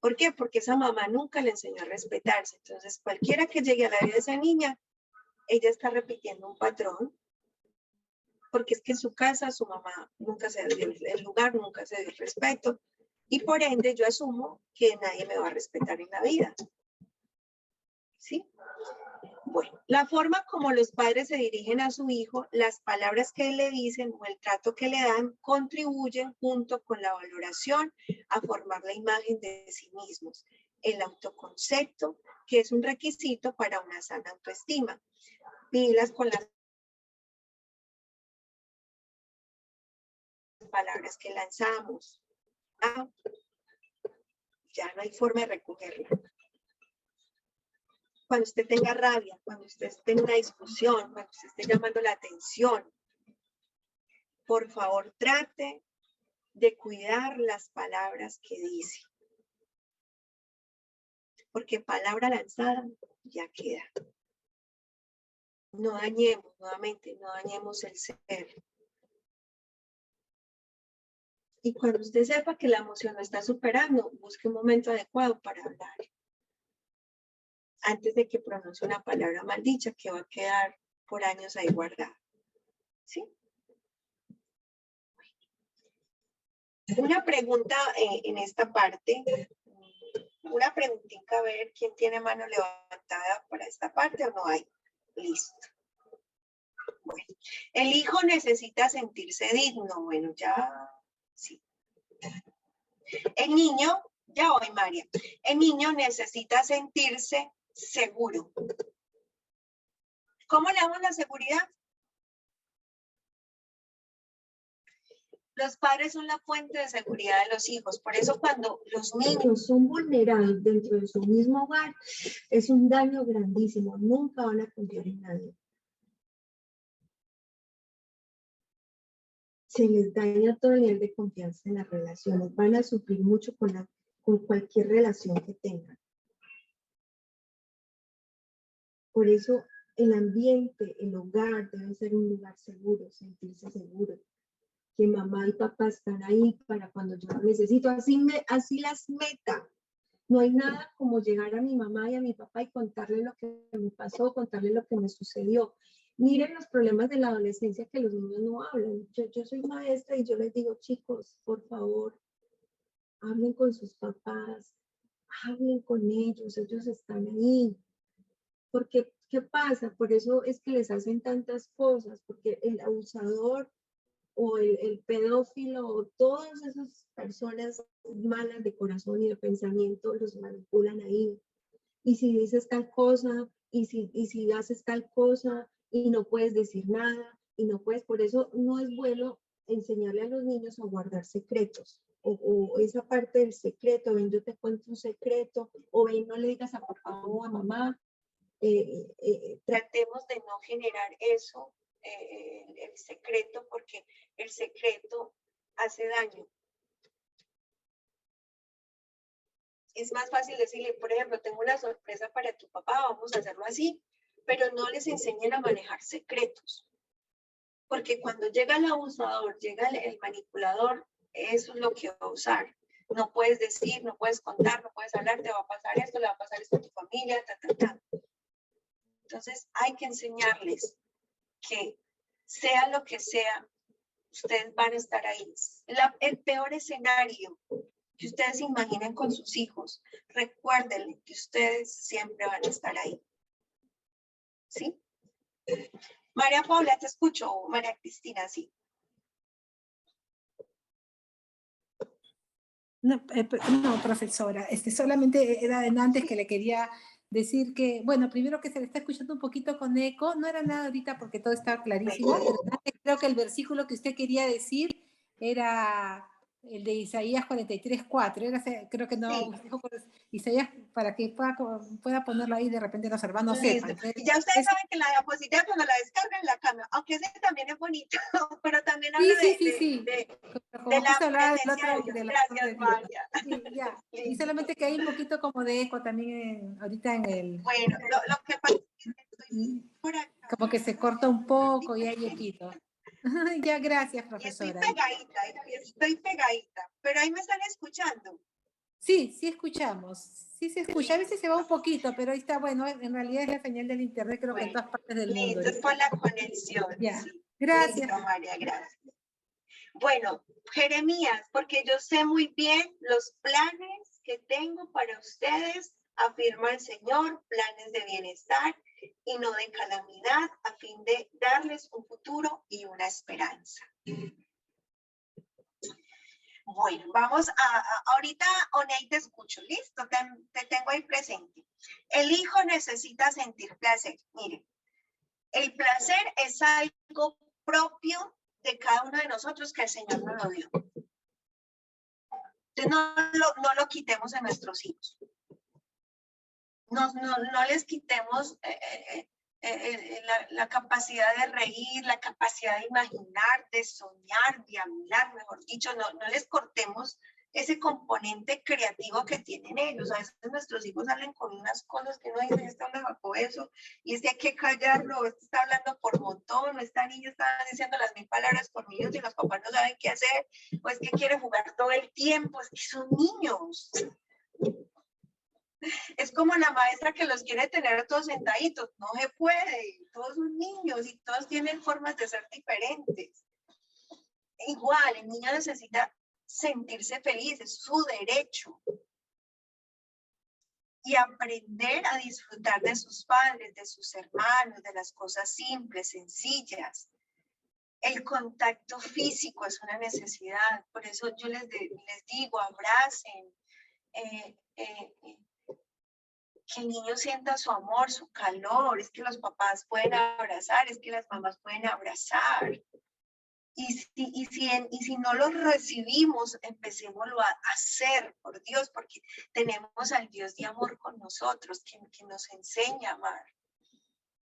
¿Por qué? Porque esa mamá nunca le enseñó a respetarse. Entonces, cualquiera que llegue a la vida de esa niña, ella está repitiendo un patrón, porque es que en su casa su mamá nunca se dio el lugar, nunca se dio el respeto, y por ende yo asumo que nadie me va a respetar en la vida. ¿Sí? Bueno, la forma como los padres se dirigen a su hijo, las palabras que le dicen o el trato que le dan contribuyen junto con la valoración a formar la imagen de sí mismos, el autoconcepto, que es un requisito para una sana autoestima. Pilas con las palabras que lanzamos. ¿Ah? Ya no hay forma de recogerla. Cuando usted tenga rabia, cuando usted esté en una discusión, cuando usted esté llamando la atención, por favor, trate de cuidar las palabras que dice. Porque palabra lanzada ya queda. No dañemos, nuevamente, no dañemos el ser. Y cuando usted sepa que la emoción lo está superando, busque un momento adecuado para hablar. Antes de que pronuncie una palabra maldicha que va a quedar por años ahí guardada. ¿Sí? Una pregunta en esta parte. Una preguntita a ver quién tiene mano levantada para esta parte o no hay. Listo. Bueno, el hijo necesita sentirse digno. Bueno, ya, sí. El niño, ya voy, María. El niño necesita sentirse seguro. ¿Cómo le damos la seguridad? Los padres son la fuente de seguridad de los hijos. Por eso cuando los niños son vulnerados dentro de su mismo hogar, es un daño grandísimo. Nunca van a confiar en nadie. Se les daña todo el nivel de confianza en las relaciones. Van a sufrir mucho con cualquier relación que tengan. Por eso el ambiente, el hogar debe ser un lugar seguro, sentirse seguro. Que mamá y papá están ahí para cuando yo lo necesito. Así las meta. No hay nada como llegar a mi mamá y a mi papá y contarle lo que me pasó, contarle lo que me sucedió. Miren los problemas de la adolescencia que los niños no hablan. Yo soy maestra y yo les digo, chicos, por favor, hablen con sus papás, hablen con ellos están ahí. Porque, ¿qué pasa? Por eso es que les hacen tantas cosas, porque el abusador o el pedófilo o todas esas personas malas de corazón y de pensamiento los manipulan ahí. Y si dices tal cosa, y si haces tal cosa, y no puedes decir nada, y no puedes, por eso no es bueno enseñarle a los niños a guardar secretos, o esa parte del secreto, ven, yo te cuento un secreto, o ven, no le digas a papá o a mamá. Tratemos de no generar eso, el secreto, porque el secreto hace daño. Es más fácil decirle, por ejemplo, tengo una sorpresa para tu papá, vamos a hacerlo así, pero no les enseñen a manejar secretos. Porque cuando llega el abusador, llega el manipulador, eso es lo que va a usar. No puedes decir, no puedes contar, no puedes hablar, te va a pasar esto, le va a pasar esto a tu familia, ta. Entonces hay que enseñarles que sea lo que sea, ustedes van a estar ahí. El peor escenario que ustedes imaginen con sus hijos, recuérdenle que ustedes siempre van a estar ahí. ¿Sí? María Paula, te escucho. María Cristina, sí. No, profesora, solamente era antes que le quería decir que, bueno, primero que se le está escuchando un poquito con eco, no era nada ahorita porque todo estaba clarísimo, pero creo que el versículo que usted quería decir era el de Isaías 43:4, creo que no, Sí. dijo Isaías, para que pueda ponerlo ahí, de repente los hermanos sepan. Y ya ustedes saben que la diapositiva cuando la descargan la cambia, aunque ese también es bonito, pero también habla de la presencia de Dios. Gracias, María. Sí, ya. Y solamente que hay un poquito como de eco también ahorita en el... Bueno, lo que pasa es que estoy por acá. Como que se corta un poco y hay equito. Ya, gracias, profesora. Estoy pegadita, pero ahí me están escuchando. Sí, sí escuchamos. Sí se escucha. A veces se va un poquito, pero ahí está bueno. En realidad es la señal del internet, creo que en todas partes del mundo. Listo, es por la conexión. Ya. Sí. Gracias. Listo, María, gracias. Bueno, Jeremías, porque yo sé muy bien los planes que tengo para ustedes, afirma el Señor, planes de bienestar y no de calamidad, a fin de darles un futuro y una esperanza. Bueno, vamos ahorita, Oney, te escucho, listo, te tengo ahí presente. El hijo necesita sentir placer. Miren, el placer es algo propio de cada uno de nosotros que el Señor nos lo dio. Entonces no lo quitemos a nuestros hijos. No les quitemos la capacidad de reír, la capacidad de imaginar, de soñar, de hablar, mejor dicho, no les cortemos ese componente creativo que tienen ellos. A veces nuestros hijos salen con unas cosas que uno dice, ¿esta dónde sacó eso? Y es que hay que callarlo, este está hablando por montón, esta niña está diciendo las 1000 palabras por minuto y los papás no saben qué hacer, o es que quiere jugar todo el tiempo, es que son niños. Es como la maestra que los quiere tener todos sentaditos, no se puede, todos son niños y todos tienen formas de ser diferentes. Igual, el niño necesita sentirse feliz, es su derecho. Y aprender a disfrutar de sus padres, de sus hermanos, de las cosas simples, sencillas. El contacto físico es una necesidad, por eso yo les digo, abracen, que el niño sienta su amor, su calor, es que los papás pueden abrazar, es que las mamás pueden abrazar. Y si no los recibimos, empecémoslo a hacer, por Dios, porque tenemos al Dios de amor con nosotros, que nos enseña a amar.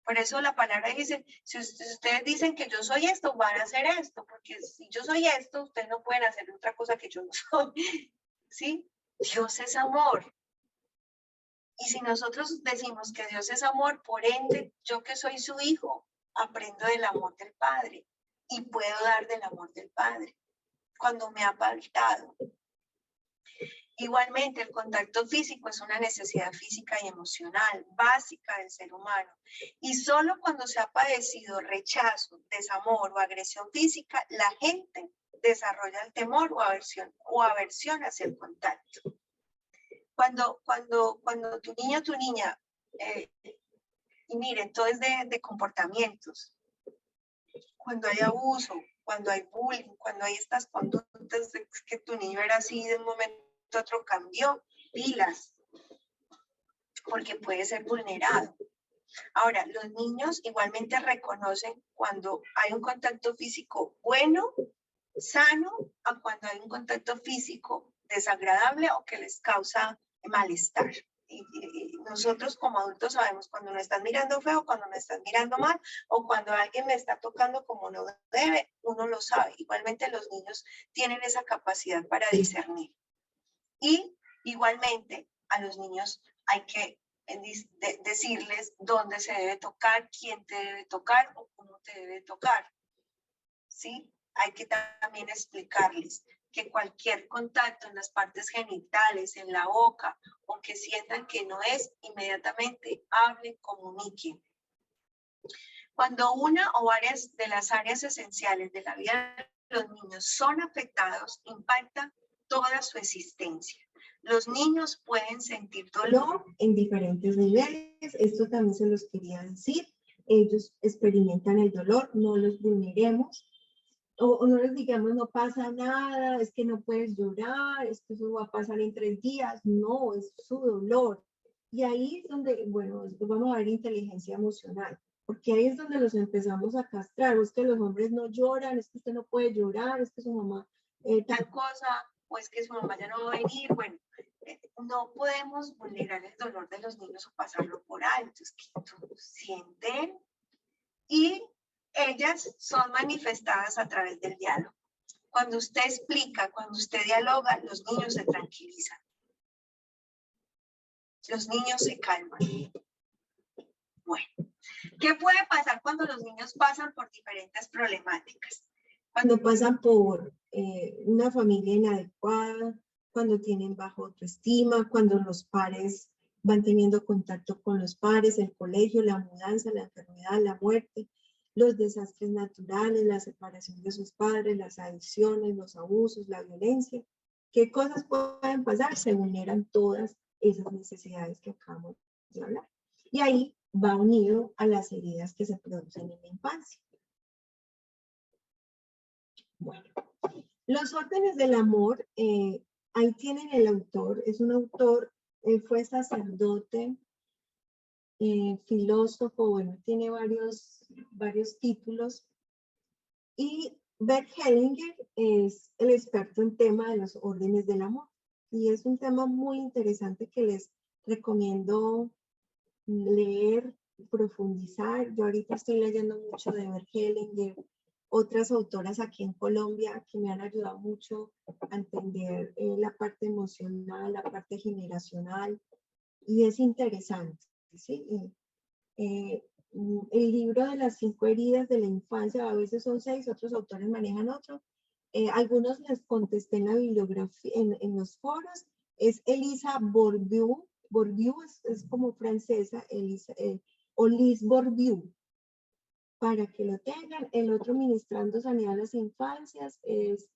Por eso la palabra dice, si ustedes dicen que yo soy esto, van a hacer esto, porque si yo soy esto, ustedes no pueden hacer otra cosa que yo no soy. ¿Sí? Dios es amor. Y si nosotros decimos que Dios es amor, por ende, yo que soy su hijo, aprendo del amor del Padre y puedo dar del amor del Padre cuando me ha faltado. Igualmente, el contacto físico es una necesidad física y emocional básica del ser humano. Y solo cuando se ha padecido rechazo, desamor o agresión física, la gente desarrolla el temor o aversión hacia el contacto. Cuando tu niño o tu niña, y miren, todo es de comportamientos, cuando hay abuso, cuando hay bullying, cuando hay estas conductas de que tu niño era así, de un momento a otro cambió, pilas, porque puede ser vulnerado. Ahora, los niños igualmente reconocen cuando hay un contacto físico bueno, sano, a cuando hay un contacto físico desagradable o que les causa malestar. Y nosotros como adultos sabemos cuando me están mirando feo, cuando me están mirando mal o cuando alguien me está tocando como no debe, uno lo sabe. Igualmente los niños tienen esa capacidad para discernir. Y igualmente a los niños hay que decirles dónde se debe tocar, quién te debe tocar o cómo te debe tocar. ¿Sí? Hay que también explicarles que cualquier contacto en las partes genitales, en la boca, o que sientan que no es, inmediatamente hablen, comuniquen. Cuando una o varias de las áreas esenciales de la vida de los niños son afectados, impacta toda su existencia. Los niños pueden sentir dolor en diferentes niveles, esto también se los quería decir. Ellos experimentan el dolor, no los vulneremos. O no les digamos, no pasa nada, es que no puedes llorar, es que eso va a pasar en 3 días. No, es su dolor. Y ahí es donde, bueno, vamos a ver inteligencia emocional, porque ahí es donde los empezamos a castrar. O es que los hombres no lloran, es que usted no puede llorar, es que su mamá tal cosa, o es que su mamá ya no va a venir. Bueno, no podemos vulnerar el dolor de los niños o pasarlo por alto. Es que sienten y ellas son manifestadas a través del diálogo. Cuando usted explica, cuando usted dialoga, los niños se tranquilizan. Los niños se calman. Bueno, ¿qué puede pasar cuando los niños pasan por diferentes problemáticas? Cuando pasan por una familia inadecuada, cuando tienen baja autoestima, cuando los padres van teniendo contacto con los padres, el colegio, la mudanza, la enfermedad, la muerte, los desastres naturales, la separación de sus padres, las adicciones, los abusos, la violencia. ¿Qué cosas pueden pasar? Se vulneran todas esas necesidades que acabamos de hablar. Y ahí va unido a las heridas que se producen en la infancia. Bueno, los órdenes del amor, ahí tienen el autor, es un autor, fue sacerdote, filósofo, bueno, tiene varios títulos y Bert Hellinger es el experto en tema de los órdenes del amor y es un tema muy interesante que les recomiendo leer, profundizar. Yo ahorita estoy leyendo mucho de Bert Hellinger, otras autoras aquí en Colombia que me han ayudado mucho a entender la parte emocional, la parte generacional y es interesante, ¿sí? El libro de las 5 heridas de la infancia, a veces son 6, otros autores manejan otro. Algunos les contesté en la bibliografía, en los foros. Es Elisa Bourdieu. Bourdieu es como francesa, Elisa, o Lise Bourdieu, para que lo tengan. El otro, Ministrando Sanidad a las Infancias, es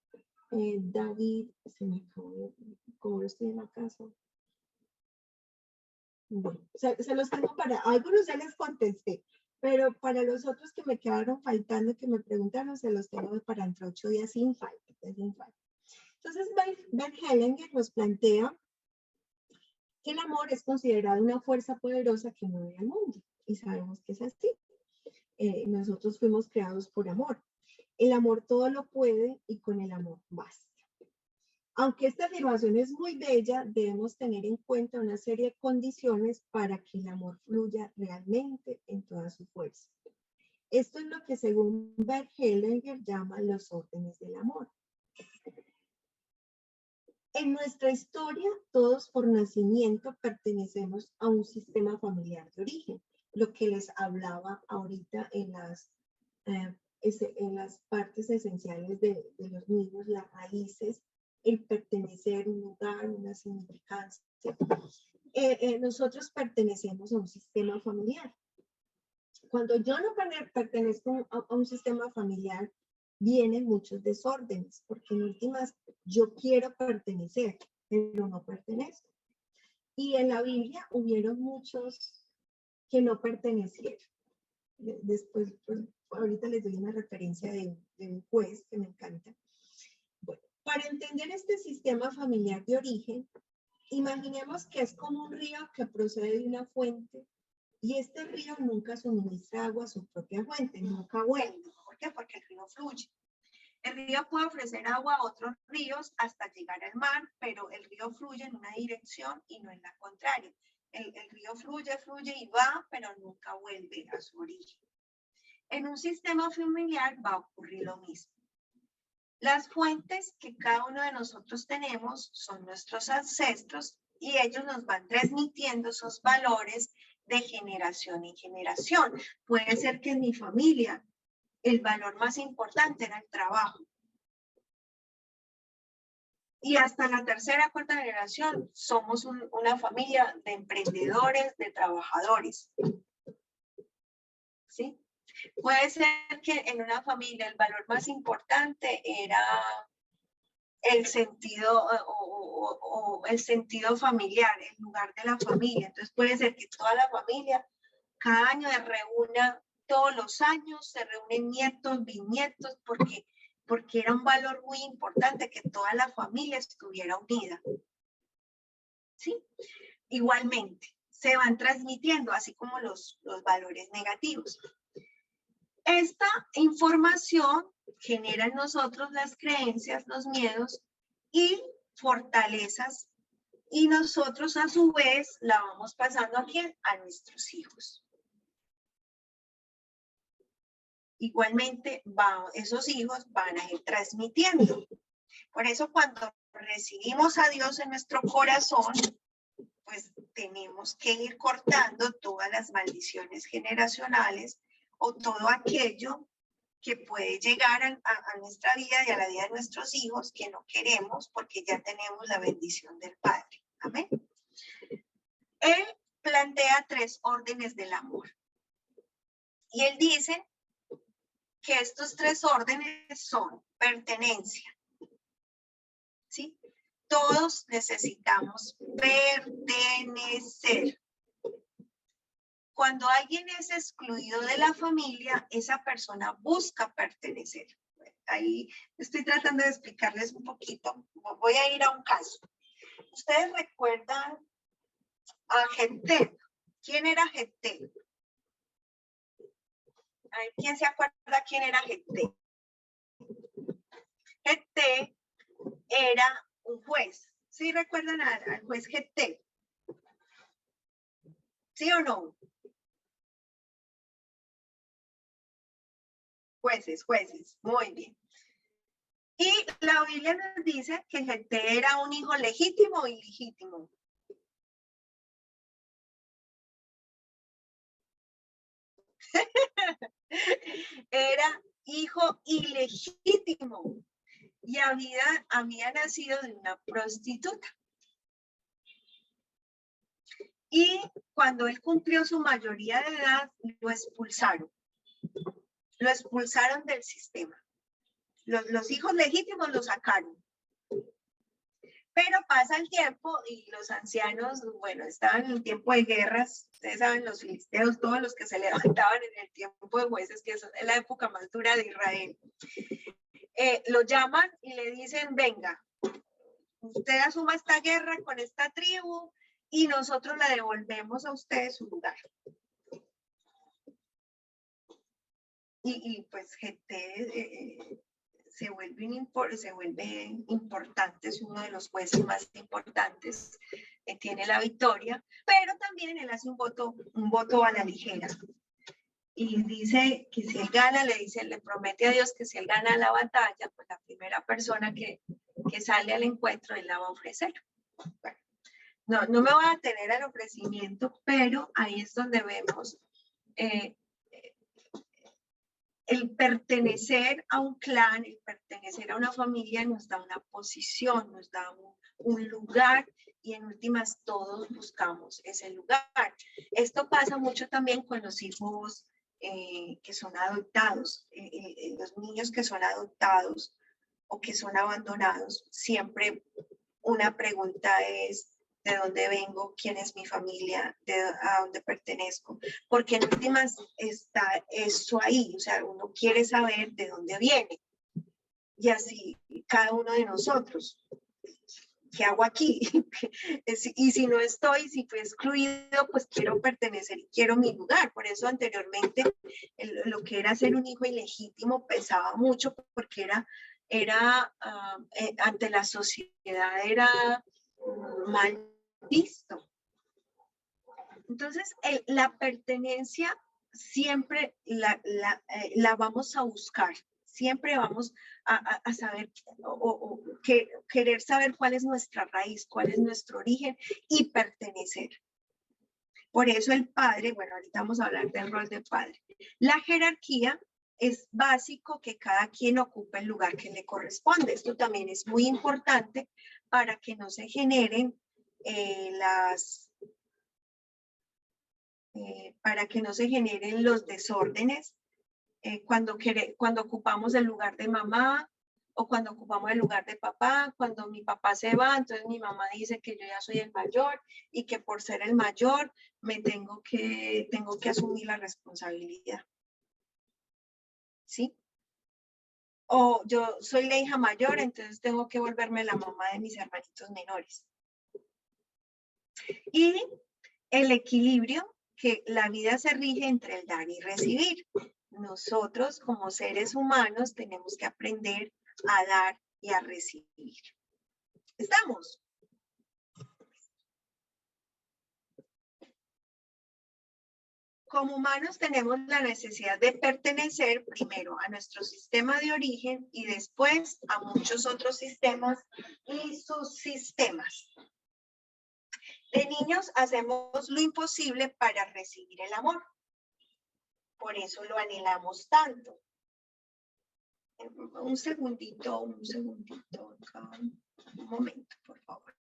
David, se me acabó, como lo estoy en la casa. Bueno, se los tengo para, algunos ya les contesté, pero para los otros que me quedaron faltando, que me preguntaron, se los tengo para entre 8 días sin falta. Entonces, Bert Hellinger nos plantea que el amor es considerado una fuerza poderosa que mueve al mundo, y sabemos que es así. Nosotros fuimos creados por amor. El amor todo lo puede y con el amor basta. Aunque esta afirmación es muy bella, debemos tener en cuenta una serie de condiciones para que el amor fluya realmente en toda su fuerza. Esto es lo que según Bert Hellinger llama los órdenes del amor. En nuestra historia, todos por nacimiento pertenecemos a un sistema familiar de origen, lo que les hablaba ahorita en las partes esenciales de los niños, las raíces, el pertenecer a un lugar, una significancia. Nosotros pertenecemos a un sistema familiar. Cuando yo no pertenezco a un sistema familiar, vienen muchos desórdenes, porque en últimas yo quiero pertenecer, pero no pertenezco. Y en la Biblia hubieron muchos que no pertenecieron. Después, pues, ahorita les doy una referencia de un juez que me encanta. Bueno, para entender este sistema familiar de origen, imaginemos que es como un río que procede de una fuente y este río nunca suministra agua a su propia fuente, nunca vuelve. ¿Por qué? Porque el río fluye. El río puede ofrecer agua a otros ríos hasta llegar al mar, pero el río fluye en una dirección y no en la contraria. El río fluye y va, pero nunca vuelve a su origen. En un sistema familiar va a ocurrir lo mismo. Las fuentes que cada uno de nosotros tenemos son nuestros ancestros y ellos nos van transmitiendo esos valores de generación en generación. Puede ser que en mi familia el valor más importante era el trabajo. Y hasta la tercera, cuarta generación somos una familia de emprendedores, de trabajadores. ¿Sí? Puede ser que en una familia el valor más importante era el sentido el sentido familiar, el lugar de la familia. Entonces puede ser que toda la familia cada año se reúna, todos los años se reúnen nietos, bisnietos, porque era un valor muy importante que toda la familia estuviera unida. ¿Sí? Igualmente, se van transmitiendo, así como los valores negativos. Esta información genera en nosotros las creencias, los miedos y fortalezas, y nosotros a su vez la vamos pasando aquí a nuestros hijos. Igualmente, esos hijos van a ir transmitiendo. Por eso cuando recibimos a Dios en nuestro corazón, pues tenemos que ir cortando todas las maldiciones generacionales o todo aquello que puede llegar a nuestra vida y a la vida de nuestros hijos que no queremos porque ya tenemos la bendición del Padre. Amén. Él plantea 3 órdenes del amor. Y él dice que estos 3 órdenes son pertenencia. ¿Sí? Todos necesitamos pertenecer. Cuando alguien es excluido de la familia, esa persona busca pertenecer. Ahí estoy tratando de explicarles un poquito. Voy a ir a un caso. ¿Ustedes recuerdan a Jefté? ¿Quién era Jefté? ¿Quién se acuerda quién era Jefté? Geté era un juez. ¿Sí recuerdan al juez Geté? ¿Sí o no? Jueces, muy bien. Y la Biblia nos dice que Geté era un hijo legítimo o ilegítimo. Era hijo ilegítimo y había nacido de una prostituta. Y cuando él cumplió su mayoría de edad, lo expulsaron. Lo expulsaron del sistema. Los hijos legítimos lo sacaron. Pero pasa el tiempo y los ancianos, bueno, estaban en el tiempo de guerras. Ustedes saben, los filisteos, todos los que se levantaban en el tiempo de jueces, que es la época más dura de Israel. Lo llaman y le dicen, venga, usted asuma esta guerra con esta tribu y nosotros le devolvemos a usted su lugar. Y pues Geté se vuelve importante, es uno de los jueces más importantes, tiene la victoria, pero también él hace un voto a la ligera. Y dice que si él gana, le promete a Dios que si él gana la batalla, pues la primera persona que sale al encuentro, él la va a ofrecer. Bueno, no me voy a detener al ofrecimiento, pero ahí es donde vemos el pertenecer a un clan, el pertenecer a una familia nos da una posición, nos da un lugar y en últimas todos buscamos ese lugar. Esto pasa mucho también con los hijos que son adoptados, los niños que son adoptados o que son abandonados. Siempre una pregunta es, ¿de dónde vengo? ¿Quién es mi familia? ¿A dónde pertenezco? Porque en últimas está eso ahí, o sea, uno quiere saber de dónde viene. Y así cada uno de nosotros, ¿qué hago aquí? Y si no estoy, si fui excluido, pues quiero pertenecer y quiero mi lugar. Por eso anteriormente lo que era ser un hijo ilegítimo pesaba mucho porque era ante la sociedad era mal visto. Entonces, la pertenencia siempre la vamos a buscar, siempre vamos a saber o querer saber cuál es nuestra raíz, cuál es nuestro origen y pertenecer. Por eso el padre, bueno, ahorita vamos a hablar del rol del padre. La jerarquía es básico que cada quien ocupe el lugar que le corresponde. Esto también es muy importante para que no se generen los desórdenes cuando ocupamos el lugar de mamá o cuando ocupamos el lugar de papá. Cuando mi papá se va, entonces mi mamá dice que yo ya soy el mayor y que por ser el mayor tengo que asumir la responsabilidad. ¿Sí? O yo soy la hija mayor, entonces tengo que volverme la mamá de mis hermanitos menores. Y el equilibrio, que la vida se rige entre el dar y recibir. Nosotros como seres humanos tenemos que aprender a dar y a recibir. ¿Estamos? Como humanos tenemos la necesidad de pertenecer primero a nuestro sistema de origen y después a muchos otros sistemas y subsistemas. De niños hacemos lo imposible para recibir el amor. Por eso lo anhelamos tanto. Un segundito, acá. Un momento, por favor.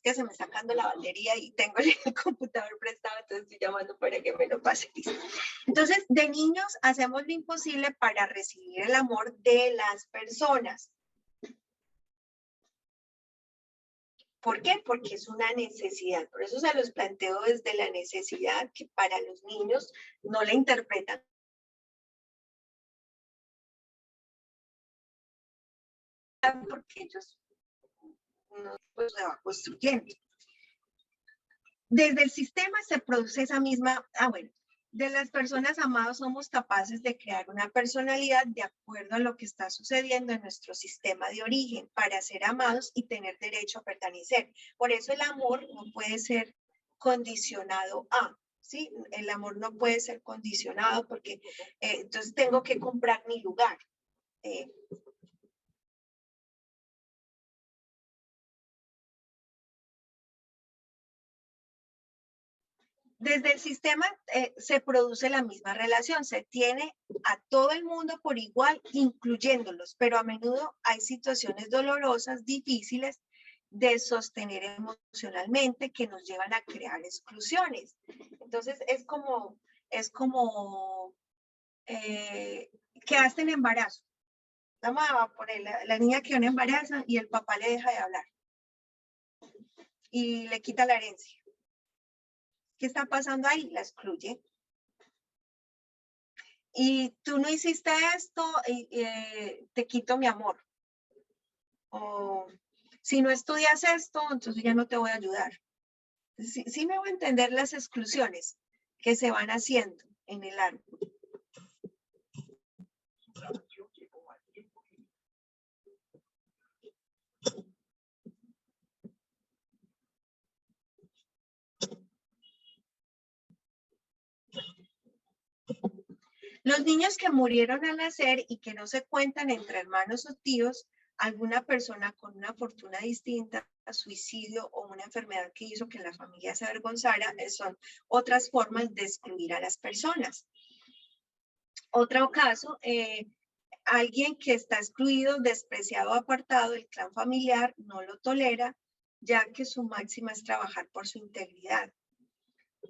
Que se me está sacando la batería y tengo el computador prestado, entonces estoy llamando para que me lo pase. Entonces, de niños hacemos lo imposible para recibir el amor de las personas. ¿Por qué? Porque es una necesidad. Por eso se los planteo desde la necesidad, que para los niños no la interpretan porque ellos no pues, se va construyendo. Desde el sistema se produce esa misma, bueno, de las personas amadas somos capaces de crear una personalidad de acuerdo a lo que está sucediendo en nuestro sistema de origen para ser amados y tener derecho a pertenecer. Por eso el amor no puede ser condicionado a, ¿sí? El amor no puede ser condicionado porque entonces tengo que comprar mi lugar. Desde el sistema se produce la misma relación, se tiene a todo el mundo por igual, incluyéndolos, pero a menudo hay situaciones dolorosas, difíciles de sostener emocionalmente que nos llevan a crear exclusiones. Entonces es como quedaste en embarazo. Vamos a poner, la niña quedó en embarazo y el papá le deja de hablar y le quita la herencia. ¿Qué está pasando ahí? La excluye. Y tú no hiciste esto, te quito mi amor. O si no estudias esto, entonces ya no te voy a ayudar. Sí me voy a entender las exclusiones que se van haciendo en el árbol. Los niños que murieron al nacer y que no se cuentan entre hermanos o tíos, alguna persona con una fortuna distinta, suicidio o una enfermedad que hizo que la familia se avergonzara, son otras formas de excluir a las personas. Otro caso, alguien que está excluido, despreciado, apartado, el clan familiar no lo tolera, ya que su máxima es trabajar por su integridad.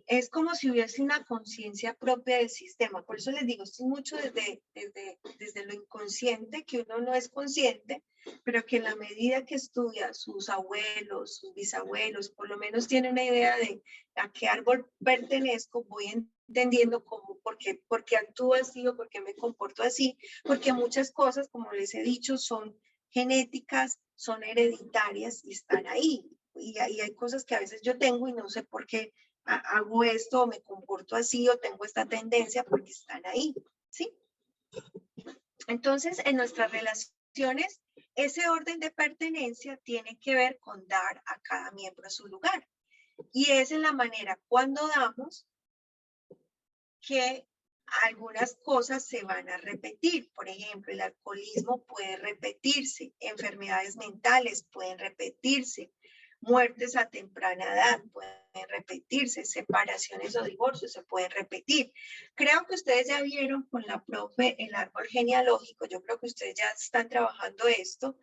Es como si hubiese una conciencia propia del sistema. Por eso les digo, esto es mucho desde lo inconsciente, que uno no es consciente, pero que en la medida que estudia sus abuelos, sus bisabuelos, por lo menos tiene una idea de a qué árbol pertenezco, voy entendiendo cómo, por qué actúo así o por qué me comporto así, porque muchas cosas, como les he dicho, son genéticas, son hereditarias y están ahí. Y hay cosas que a veces yo tengo y no sé por qué hago esto, o me comporto así, o tengo esta tendencia porque están ahí, ¿sí? Entonces, en nuestras relaciones, ese orden de pertenencia tiene que ver con dar a cada miembro su lugar. Y es en la manera cuando damos que algunas cosas se van a repetir. Por ejemplo, el alcoholismo puede repetirse, enfermedades mentales pueden repetirse, muertes a temprana edad pueden repetirse, separaciones o divorcios se pueden repetir. Creo que ustedes ya vieron con la profe el árbol genealógico, yo creo que ustedes ya están trabajando esto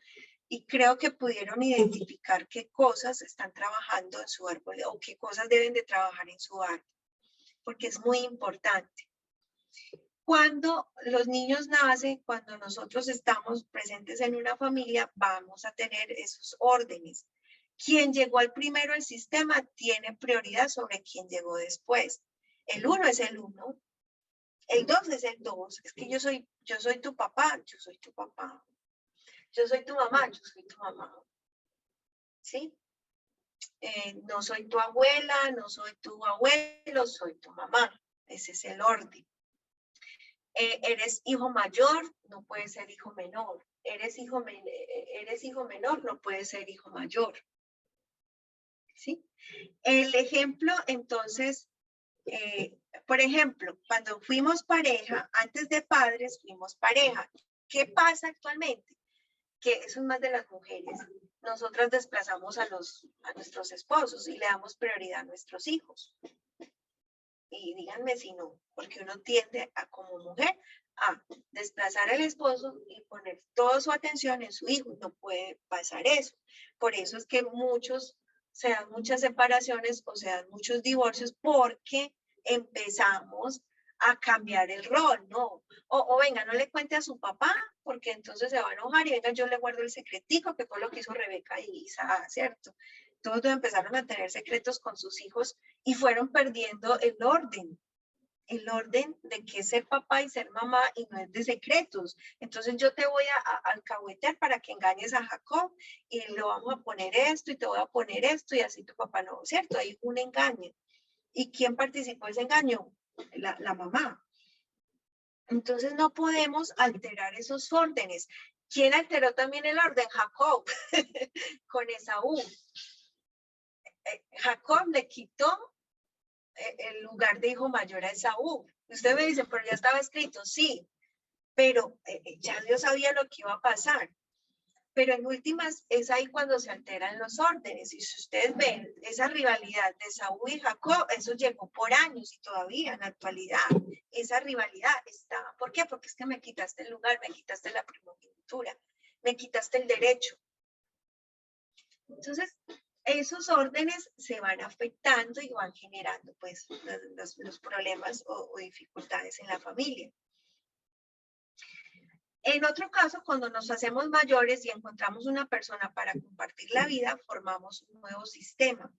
y creo que pudieron identificar qué cosas están trabajando en su árbol o qué cosas deben de trabajar en su árbol, porque es muy importante. Cuando los niños nacen, cuando nosotros estamos presentes en una familia, vamos a tener esos órdenes. Quien llegó al primero al sistema tiene prioridad sobre quien llegó después. El 1 es el 1, el 2 es el 2. Es que yo soy tu papá, yo soy tu papá. Yo soy tu mamá, yo soy tu mamá. ¿Sí? No soy tu abuela, no soy tu abuelo, soy tu mamá. Ese es el orden. Eres hijo mayor, no puedes ser hijo menor. Eres hijo menor, no puedes ser hijo mayor. ¿Sí? El ejemplo, entonces, por ejemplo, cuando fuimos pareja, antes de padres fuimos pareja. ¿Qué pasa actualmente? Que eso es más de las mujeres. Nosotras desplazamos a nuestros esposos y le damos prioridad a nuestros hijos. Y díganme si no, porque uno tiende a, como mujer, a desplazar al esposo y poner toda su atención en su hijo. No puede pasar eso. Por eso es que se dan muchas separaciones o se dan muchos divorcios porque empezamos a cambiar el rol, ¿no? O venga, no le cuente a su papá porque entonces se va a enojar y venga, yo le guardo el secretico que fue lo que hizo Rebeca y Isaac, ¿cierto? todos empezaron a tener secretos con sus hijos y fueron perdiendo el orden de qué es ser papá y ser mamá, y no es de secretos. Entonces yo te voy a alcahuetear para que engañes a Jacob y le vamos a poner esto y te voy a poner esto y así tu papá no, ¿cierto? Hay un engaño. ¿Y quién participó en ese engaño? La mamá. Entonces no podemos alterar esos órdenes. ¿Quién alteró también el orden? Jacob, con Esaú. Jacob le quitó el lugar de hijo mayor a Esaú. Usted me dice, pero ya estaba escrito, sí, pero ya Dios sabía lo que iba a pasar. Pero en últimas es ahí cuando se alteran los órdenes. Y si ustedes ven esa rivalidad de Esaú y Jacob, eso llegó por años y todavía en la actualidad esa rivalidad está. ¿Por qué? Porque es que me quitaste el lugar, me quitaste la primogenitura, me quitaste el derecho. Entonces, esos órdenes se van afectando y van generando pues los problemas o dificultades en la familia. En otro caso, cuando nos hacemos mayores y encontramos una persona para compartir la vida, formamos un nuevo sistema.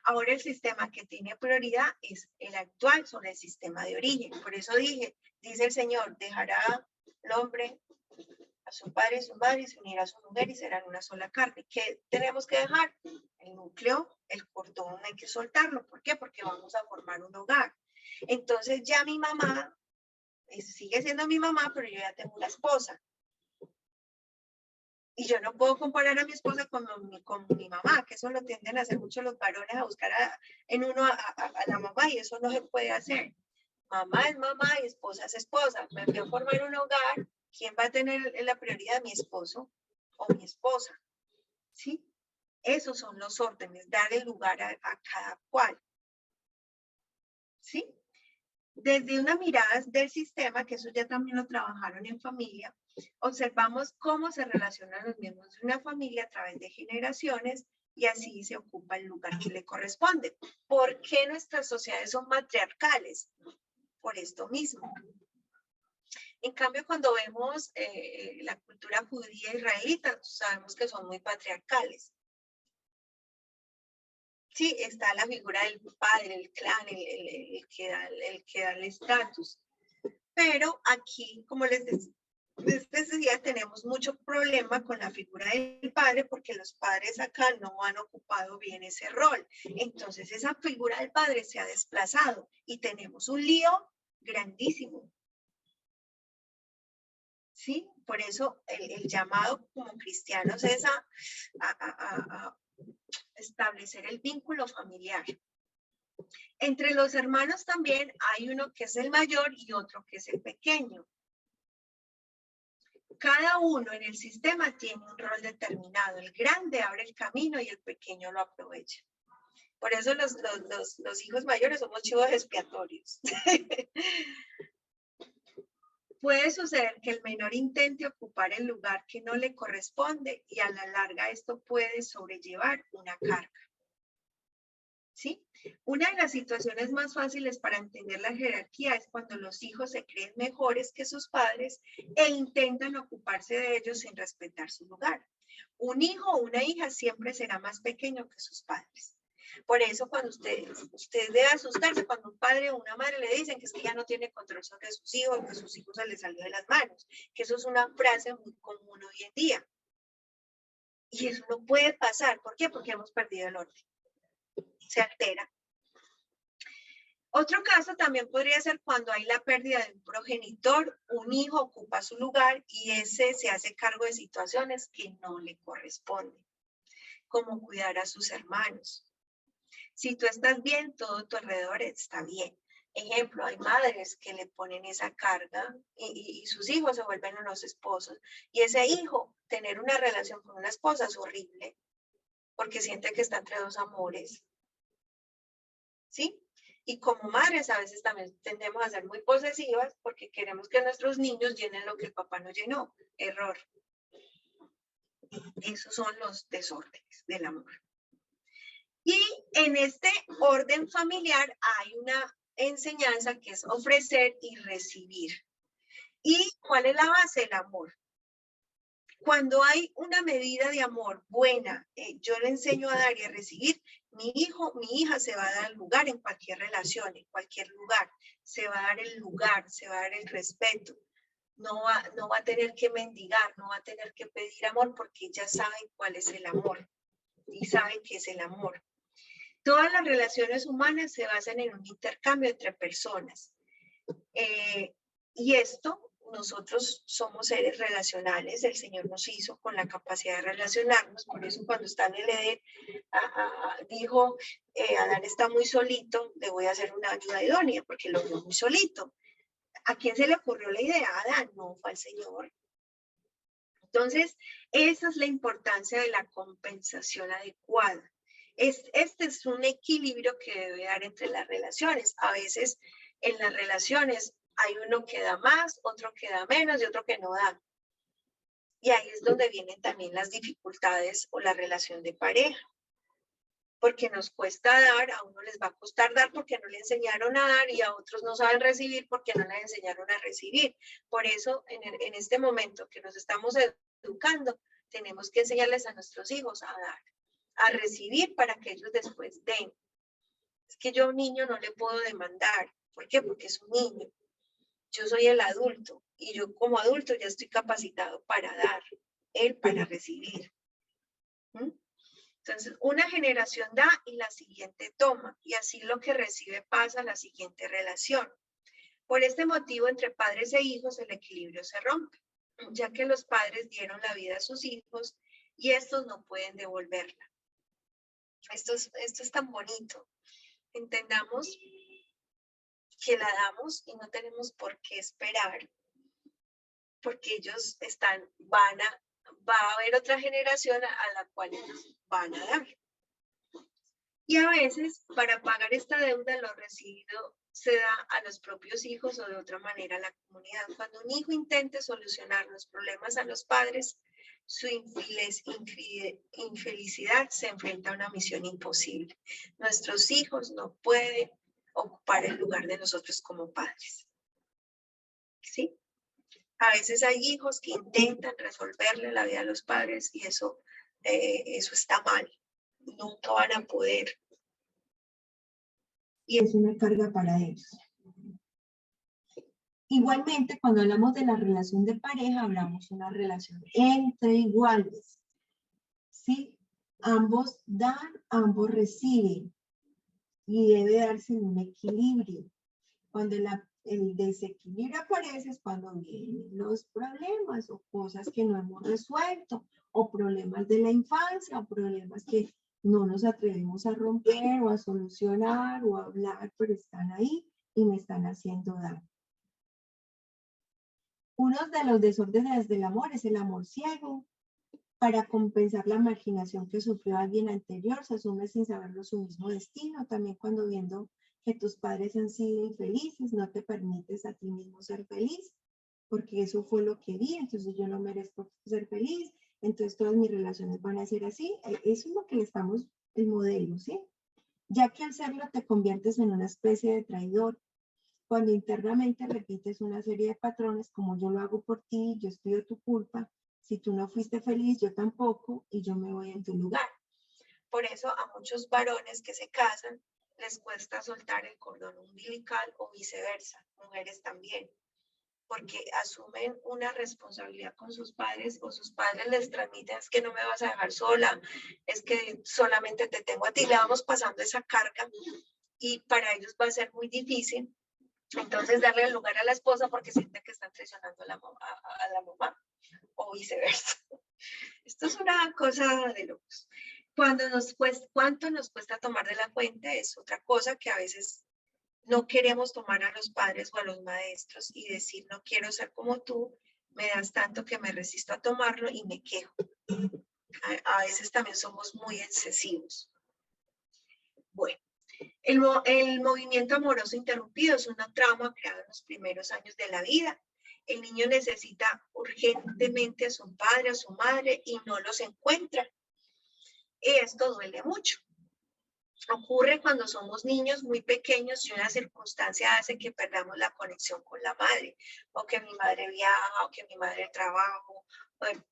Ahora el sistema que tiene prioridad es el actual sobre el sistema de origen. Por eso dice el Señor, dejará el hombre a su padre y su madre y se unirá a su mujer y serán una sola carne. ¿Qué tenemos que dejar? El núcleo, el cordón, hay que soltarlo. ¿Por qué? Porque vamos a formar un hogar. Entonces ya mi mamá sigue siendo mi mamá, pero yo ya tengo una esposa. Y yo no puedo comparar a mi esposa con mi mamá, que eso lo tienden a hacer mucho los varones, a buscar en uno a la mamá, y eso no se puede hacer. Mamá es mamá y esposa es esposa. Me voy a formar un hogar. ¿Quién va a tener la prioridad? Mi esposo o mi esposa. ¿Sí? Esos son los órdenes, dar el lugar a cada cual. ¿Sí? Desde una mirada del sistema, que eso ya también lo trabajaron en familia, observamos cómo se relacionan los miembros de una familia a través de generaciones y así se ocupa el lugar que le corresponde. ¿Por qué nuestras sociedades son matriarcales? Por esto mismo. En cambio, cuando vemos la cultura judía israelita, sabemos que son muy patriarcales. Sí, está la figura del padre, el clan, el que da el estatus. Pero aquí, como les decía, tenemos mucho problema con la figura del padre porque los padres acá no han ocupado bien ese rol. Entonces, esa figura del padre se ha desplazado y tenemos un lío grandísimo. ¿Sí? Por eso el llamado como cristianos es a establecer el vínculo familiar. Entre los hermanos también hay uno que es el mayor y otro que es el pequeño. Cada uno en el sistema tiene un rol determinado. El grande abre el camino y el pequeño lo aprovecha. Por eso los hijos mayores somos chivos expiatorios. Puede suceder que el menor intente ocupar el lugar que no le corresponde y a la larga esto puede sobrellevar una carga. ¿Sí? Una de las situaciones más fáciles para entender la jerarquía es cuando los hijos se creen mejores que sus padres e intentan ocuparse de ellos sin respetar su lugar. Un hijo o una hija siempre será más pequeño que sus padres. Por eso cuando usted debe asustarse cuando un padre o una madre le dicen que es que ya no tiene control sobre sus hijos, que sus hijos se les salió de las manos, que eso es una frase muy común hoy en día. Y eso no puede pasar. ¿Por qué? Porque hemos perdido el orden. Se altera. Otro caso también podría ser cuando hay la pérdida de un progenitor, un hijo ocupa su lugar y ese se hace cargo de situaciones que no le corresponden, como cuidar a sus hermanos. Si tú estás bien, todo tu alrededor está bien. Ejemplo, hay madres que le ponen esa carga y sus hijos se vuelven unos esposos. Y ese hijo, tener una relación con una esposa es horrible, porque siente que está entre dos amores. ¿Sí? Y como madres a veces también tendemos a ser muy posesivas porque queremos que nuestros niños llenen lo que el papá no llenó. Error. Esos son los desórdenes del amor. Y en este orden familiar hay una enseñanza que es ofrecer y recibir. ¿Y cuál es la base? El amor. Cuando hay una medida de amor buena, yo le enseño a dar y a recibir, mi hijo, mi hija se va a dar el lugar en cualquier relación, en cualquier lugar. Se va a dar el lugar, se va a dar el respeto. No va a tener que mendigar, no va a tener que pedir amor porque ya saben cuál es el amor y saben qué es el amor. Todas las relaciones humanas se basan en un intercambio entre personas. Y esto, nosotros somos seres relacionales, el Señor nos hizo con la capacidad de relacionarnos, por eso cuando está en el Edén, dijo, Adán está muy solito, le voy a hacer una ayuda idónea, porque lo vio muy solito. ¿A quién se le ocurrió la idea? A Adán, no, fue al Señor. Entonces, esa es la importancia de la compensación adecuada. Este es un equilibrio que debe dar entre las relaciones. A veces en las relaciones hay uno que da más, otro que da menos y otro que no da. Y ahí es donde vienen también las dificultades o la relación de pareja. Porque nos cuesta dar, a uno les va a costar dar porque no le enseñaron a dar y a otros no saben recibir porque no les enseñaron a recibir. Por eso, en este momento que nos estamos educando, tenemos que enseñarles a nuestros hijos a dar, a recibir para que ellos después den. Es que yo a un niño no le puedo demandar. ¿Por qué? Porque es un niño. Yo soy el adulto y yo como adulto ya estoy capacitado para dar, él para recibir. Entonces, una generación da y la siguiente toma, y así lo que recibe pasa a la siguiente relación. Por este motivo, entre padres e hijos, el equilibrio se rompe, ya que los padres dieron la vida a sus hijos y estos no pueden devolverla. Esto es tan bonito. Entendamos que la damos y no tenemos por qué esperar, porque ellos va a haber otra generación a la cual ellos van a dar. Y a veces, para pagar esta deuda, lo recibido se da a los propios hijos o de otra manera a la comunidad. Cuando un hijo intente solucionar los problemas a los padres, su infelicidad se enfrenta a una misión imposible. Nuestros hijos no pueden ocupar el lugar de nosotros como padres. ¿Sí? A veces hay hijos que intentan resolverle la vida a los padres y eso está mal. Nunca van a poder. Y es una carga para ellos. Igualmente, cuando hablamos de la relación de pareja, hablamos de una relación entre iguales. ¿Sí? Ambos dan, ambos reciben. Y debe darse en un equilibrio. Cuando el desequilibrio aparece es cuando vienen los problemas o cosas que no hemos resuelto, o problemas de la infancia, o problemas que no nos atrevemos a romper o a solucionar o a hablar, pero están ahí y me están haciendo daño. Uno de los desórdenes del amor es el amor ciego. Para compensar la marginación que sufrió alguien anterior, se asume sin saberlo su mismo destino. También cuando viendo que tus padres han sido infelices, no te permites a ti mismo ser feliz, porque eso fue lo que vi, entonces yo no merezco ser feliz, entonces todas mis relaciones van a ser así. Eso es lo que le estamos, el modelo, ¿sí? Ya que al serlo te conviertes en una especie de traidor, cuando internamente repites una serie de patrones como yo lo hago por ti, yo estoy tu culpa, si tú no fuiste feliz, yo tampoco, y yo me voy en tu lugar. Por eso a muchos varones que se casan les cuesta soltar el cordón umbilical o viceversa, mujeres también, porque asumen una responsabilidad con sus padres o sus padres les transmiten, es que no me vas a dejar sola, es que solamente te tengo a ti, le vamos pasando esa carga y para ellos va a ser muy difícil, entonces darle el lugar a la esposa porque sienten que están traicionando a la mamá o viceversa. Esto es una cosa de locos. ¿Cuánto nos cuesta tomar de la fuente? Es otra cosa que a veces no queremos tomar a los padres o a los maestros y decir, no quiero ser como tú, me das tanto que me resisto a tomarlo y me quejo. A veces también somos muy excesivos. Bueno, el movimiento amoroso interrumpido es una trauma creada en los primeros años de la vida. El niño necesita urgentemente a su padre, a su madre y no los encuentra. Y esto duele mucho. ocurre cuando somos niños muy pequeños y una circunstancia hace que perdamos la conexión con la madre, o que mi madre viaja, o que mi madre trabaja,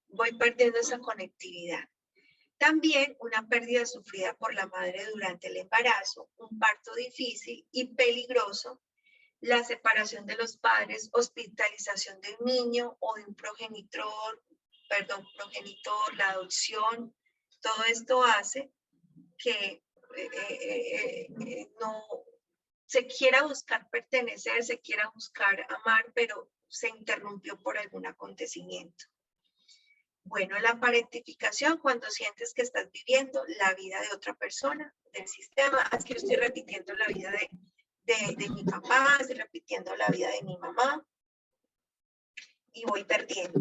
voy perdiendo esa conectividad. También una pérdida sufrida por la madre durante el embarazo, un parto difícil y peligroso, la separación de los padres, hospitalización de un niño o de un progenitor, la adopción, todo esto hace que no se quiera buscar pertenecer, se quiera buscar amar, pero se interrumpió por algún acontecimiento. Bueno, la parentificación, cuando sientes que estás viviendo la vida de otra persona, del sistema, es que yo estoy repitiendo la vida de mi papá, estoy repitiendo la vida de mi mamá y voy perdiendo.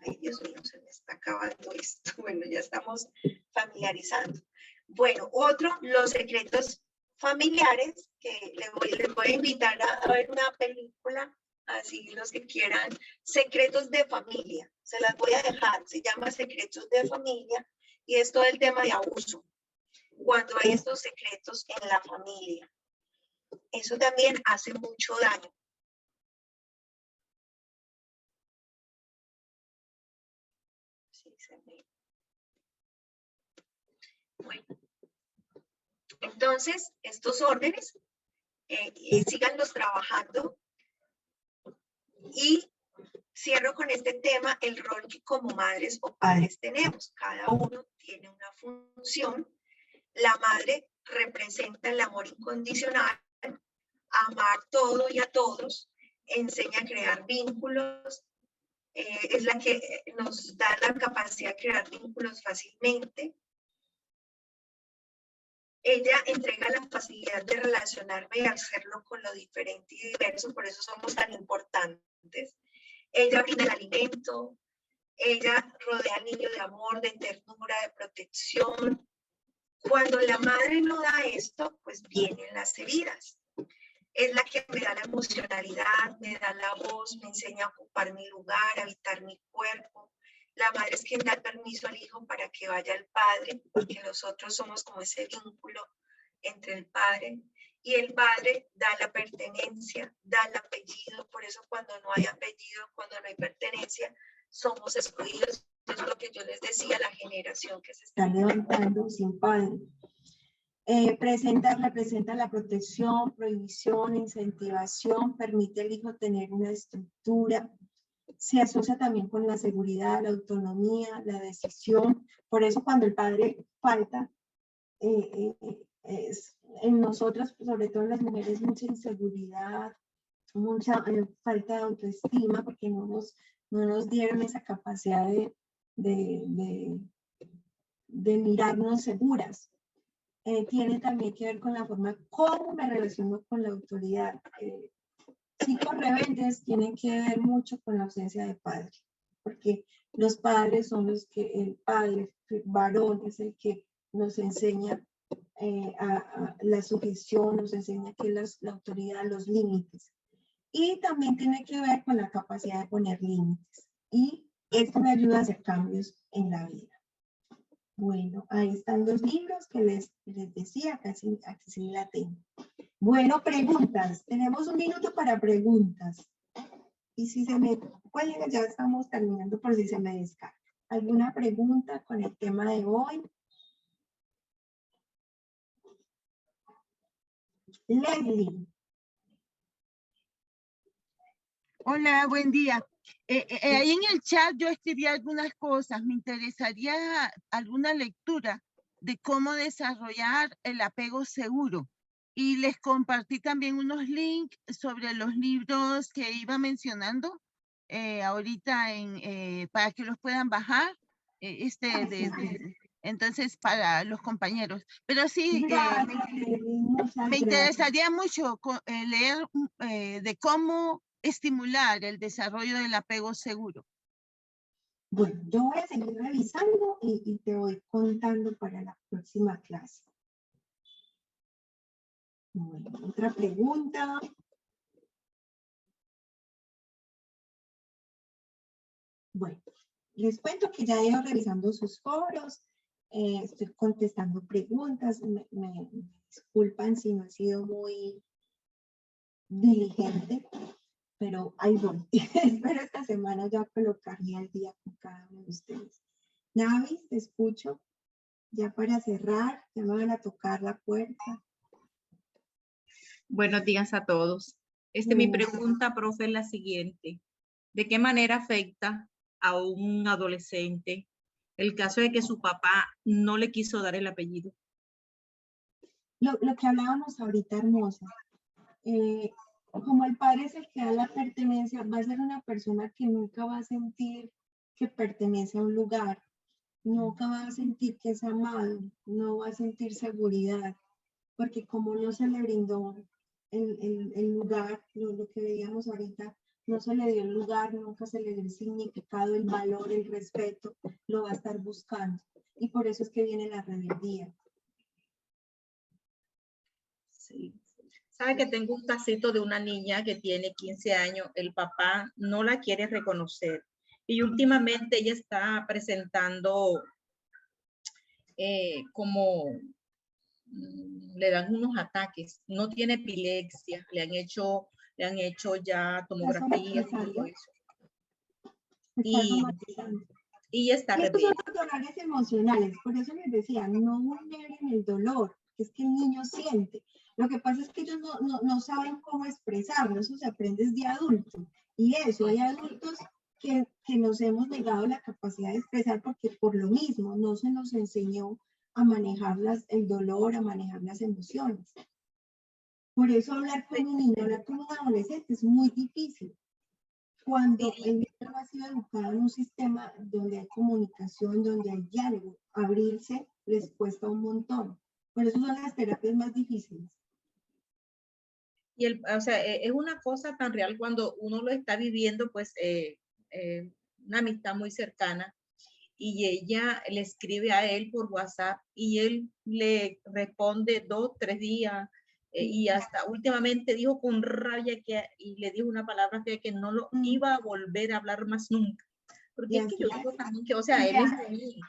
Ay, Dios mío, se me está acabando esto. Bueno, ya estamos familiarizando. Bueno, otro, los secretos familiares, que les voy a invitar a ver una película, así los que quieran, secretos de familia, se las voy a dejar, se llama Secretos de Familia, y es todo el tema de abuso, cuando hay estos secretos en la familia. Eso también hace mucho daño. Sí, se ve. Bueno, entonces, estos órdenes, síganlos trabajando. Y cierro con este tema, el rol que como madres o padres tenemos. Cada uno tiene una función. La madre representa el amor incondicional, amar todo y a todos, enseña a crear vínculos, es la que nos da la capacidad de crear vínculos fácilmente. Ella entrega la facilidad de relacionarme y hacerlo con lo diferente y diverso, por eso somos tan importantes. Ella brinda el alimento, ella rodea al niño de amor, de ternura, de protección. Cuando la madre no da esto, pues vienen las heridas. Es la que me da la emocionalidad, me da la voz, me enseña a ocupar mi lugar, a habitar mi cuerpo. La madre es quien da el permiso al hijo para que vaya al padre, porque nosotros somos como ese vínculo entre el padre. Y el padre da la pertenencia, da el apellido. Por eso cuando no hay apellido, cuando no hay pertenencia, somos excluidos. Es lo que yo les decía, la generación que se está levantando sin padre. Representa la protección, prohibición, incentivación, permite al hijo tener una estructura. Se asocia también con la seguridad, la autonomía, la decisión. Por eso cuando el padre falta, en nosotras, sobre todo en las mujeres, mucha inseguridad, mucha falta de autoestima, porque no nos dieron esa capacidad de mirarnos seguras. Tiene también que ver con la forma cómo me relaciono con la autoridad. Chicos rebeldes tienen que ver mucho con la ausencia de padre, porque los padres son los que, el padre varón es el que nos enseña a la sugestión, nos enseña que la autoridad, los límites. Y también tiene que ver con la capacidad de poner límites. Y esto me ayuda a hacer cambios en la vida. Bueno, ahí están los libros que les decía, casi la tengo. Bueno, preguntas. Tenemos un minuto para preguntas. Y si se me cuelga, ya estamos terminando por si se me descarga. ¿Alguna pregunta con el tema de hoy? Leslie. Hola, buen día. Ahí en el chat yo escribí algunas cosas. Me interesaría alguna lectura de cómo desarrollar el apego seguro. Y les compartí también unos links sobre los libros que iba mencionando ahorita para que los puedan bajar. Entonces, para los compañeros. Pero sí, me interesaría mucho leer de cómo estimular el desarrollo del apego seguro. Bueno, yo voy a seguir revisando y te voy contando para la próxima clase. Bueno, otra pregunta. Bueno, les cuento que ya he ido revisando sus foros Estoy contestando preguntas, me disculpan si no he sido muy diligente, pero ahí voy. Espero esta semana ya colocarme al día con cada uno de ustedes. Navis, te escucho. Ya para cerrar, ya me van a tocar la puerta. Buenos días a todos. Mi pregunta, profe, es la siguiente. ¿De qué manera afecta a un adolescente el caso de que su papá no le quiso dar el apellido? Lo que hablábamos ahorita, hermosa. Como el padre es el que da la pertenencia, va a ser una persona que nunca va a sentir que pertenece a un lugar, nunca va a sentir que es amado, no va a sentir seguridad, porque como no se le brindó el lugar, lo que veíamos ahorita, no se le dio el lugar, nunca se le dio el significado, el valor, el respeto, lo va a estar buscando. Y por eso es que viene la rebeldía. Sí. Sabe que tengo un casito de una niña que tiene 15 años, el papá no la quiere reconocer y últimamente ella está presentando como le dan unos ataques, no tiene epilepsia, le han hecho ya tomografía y todo eso. Y está estos son los dolores emocionales, por eso les decía, no vulneren el dolor, es que el niño siente. Lo que pasa es que ellos no saben cómo expresarlo, eso se aprende desde adultos. Y eso, hay adultos que nos hemos negado la capacidad de expresar porque por lo mismo no se nos enseñó a manejar el dolor, a manejar las emociones. Por eso hablar con un niño, hablar con un adolescente es muy difícil. Cuando el niño ha sido educado en un sistema donde hay comunicación, donde hay diálogo, abrirse les cuesta un montón. Por eso son las terapias más difíciles. Y o sea, es una cosa tan real cuando uno lo está viviendo, pues, una amistad muy cercana, y ella le escribe a él por WhatsApp y él le responde 2, 3 días, y hasta últimamente dijo con rabia y le dijo una palabra que no lo iba a volver a hablar más nunca. Porque es que yo digo también que, o sea, él es muy...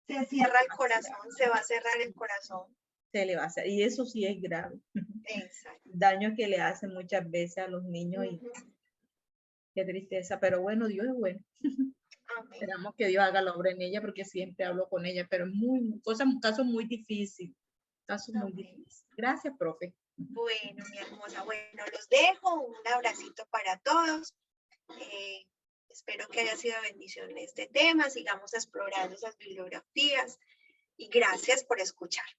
Se cierra el corazón, se va a cerrar el corazón. Se le va a hacer, y eso sí es grave. Exacto. Daño que le hacen muchas veces a los niños y qué tristeza, pero bueno, Dios es bueno. Amén. Esperamos que Dios haga la obra en ella porque siempre hablo con ella, pero es un caso muy difícil. Muy difícil. Gracias, profe. Bueno, mi hermosa, bueno, los dejo, un abracito para todos. Espero que haya sido bendición este tema, sigamos explorando esas bibliografías y gracias por escucharme.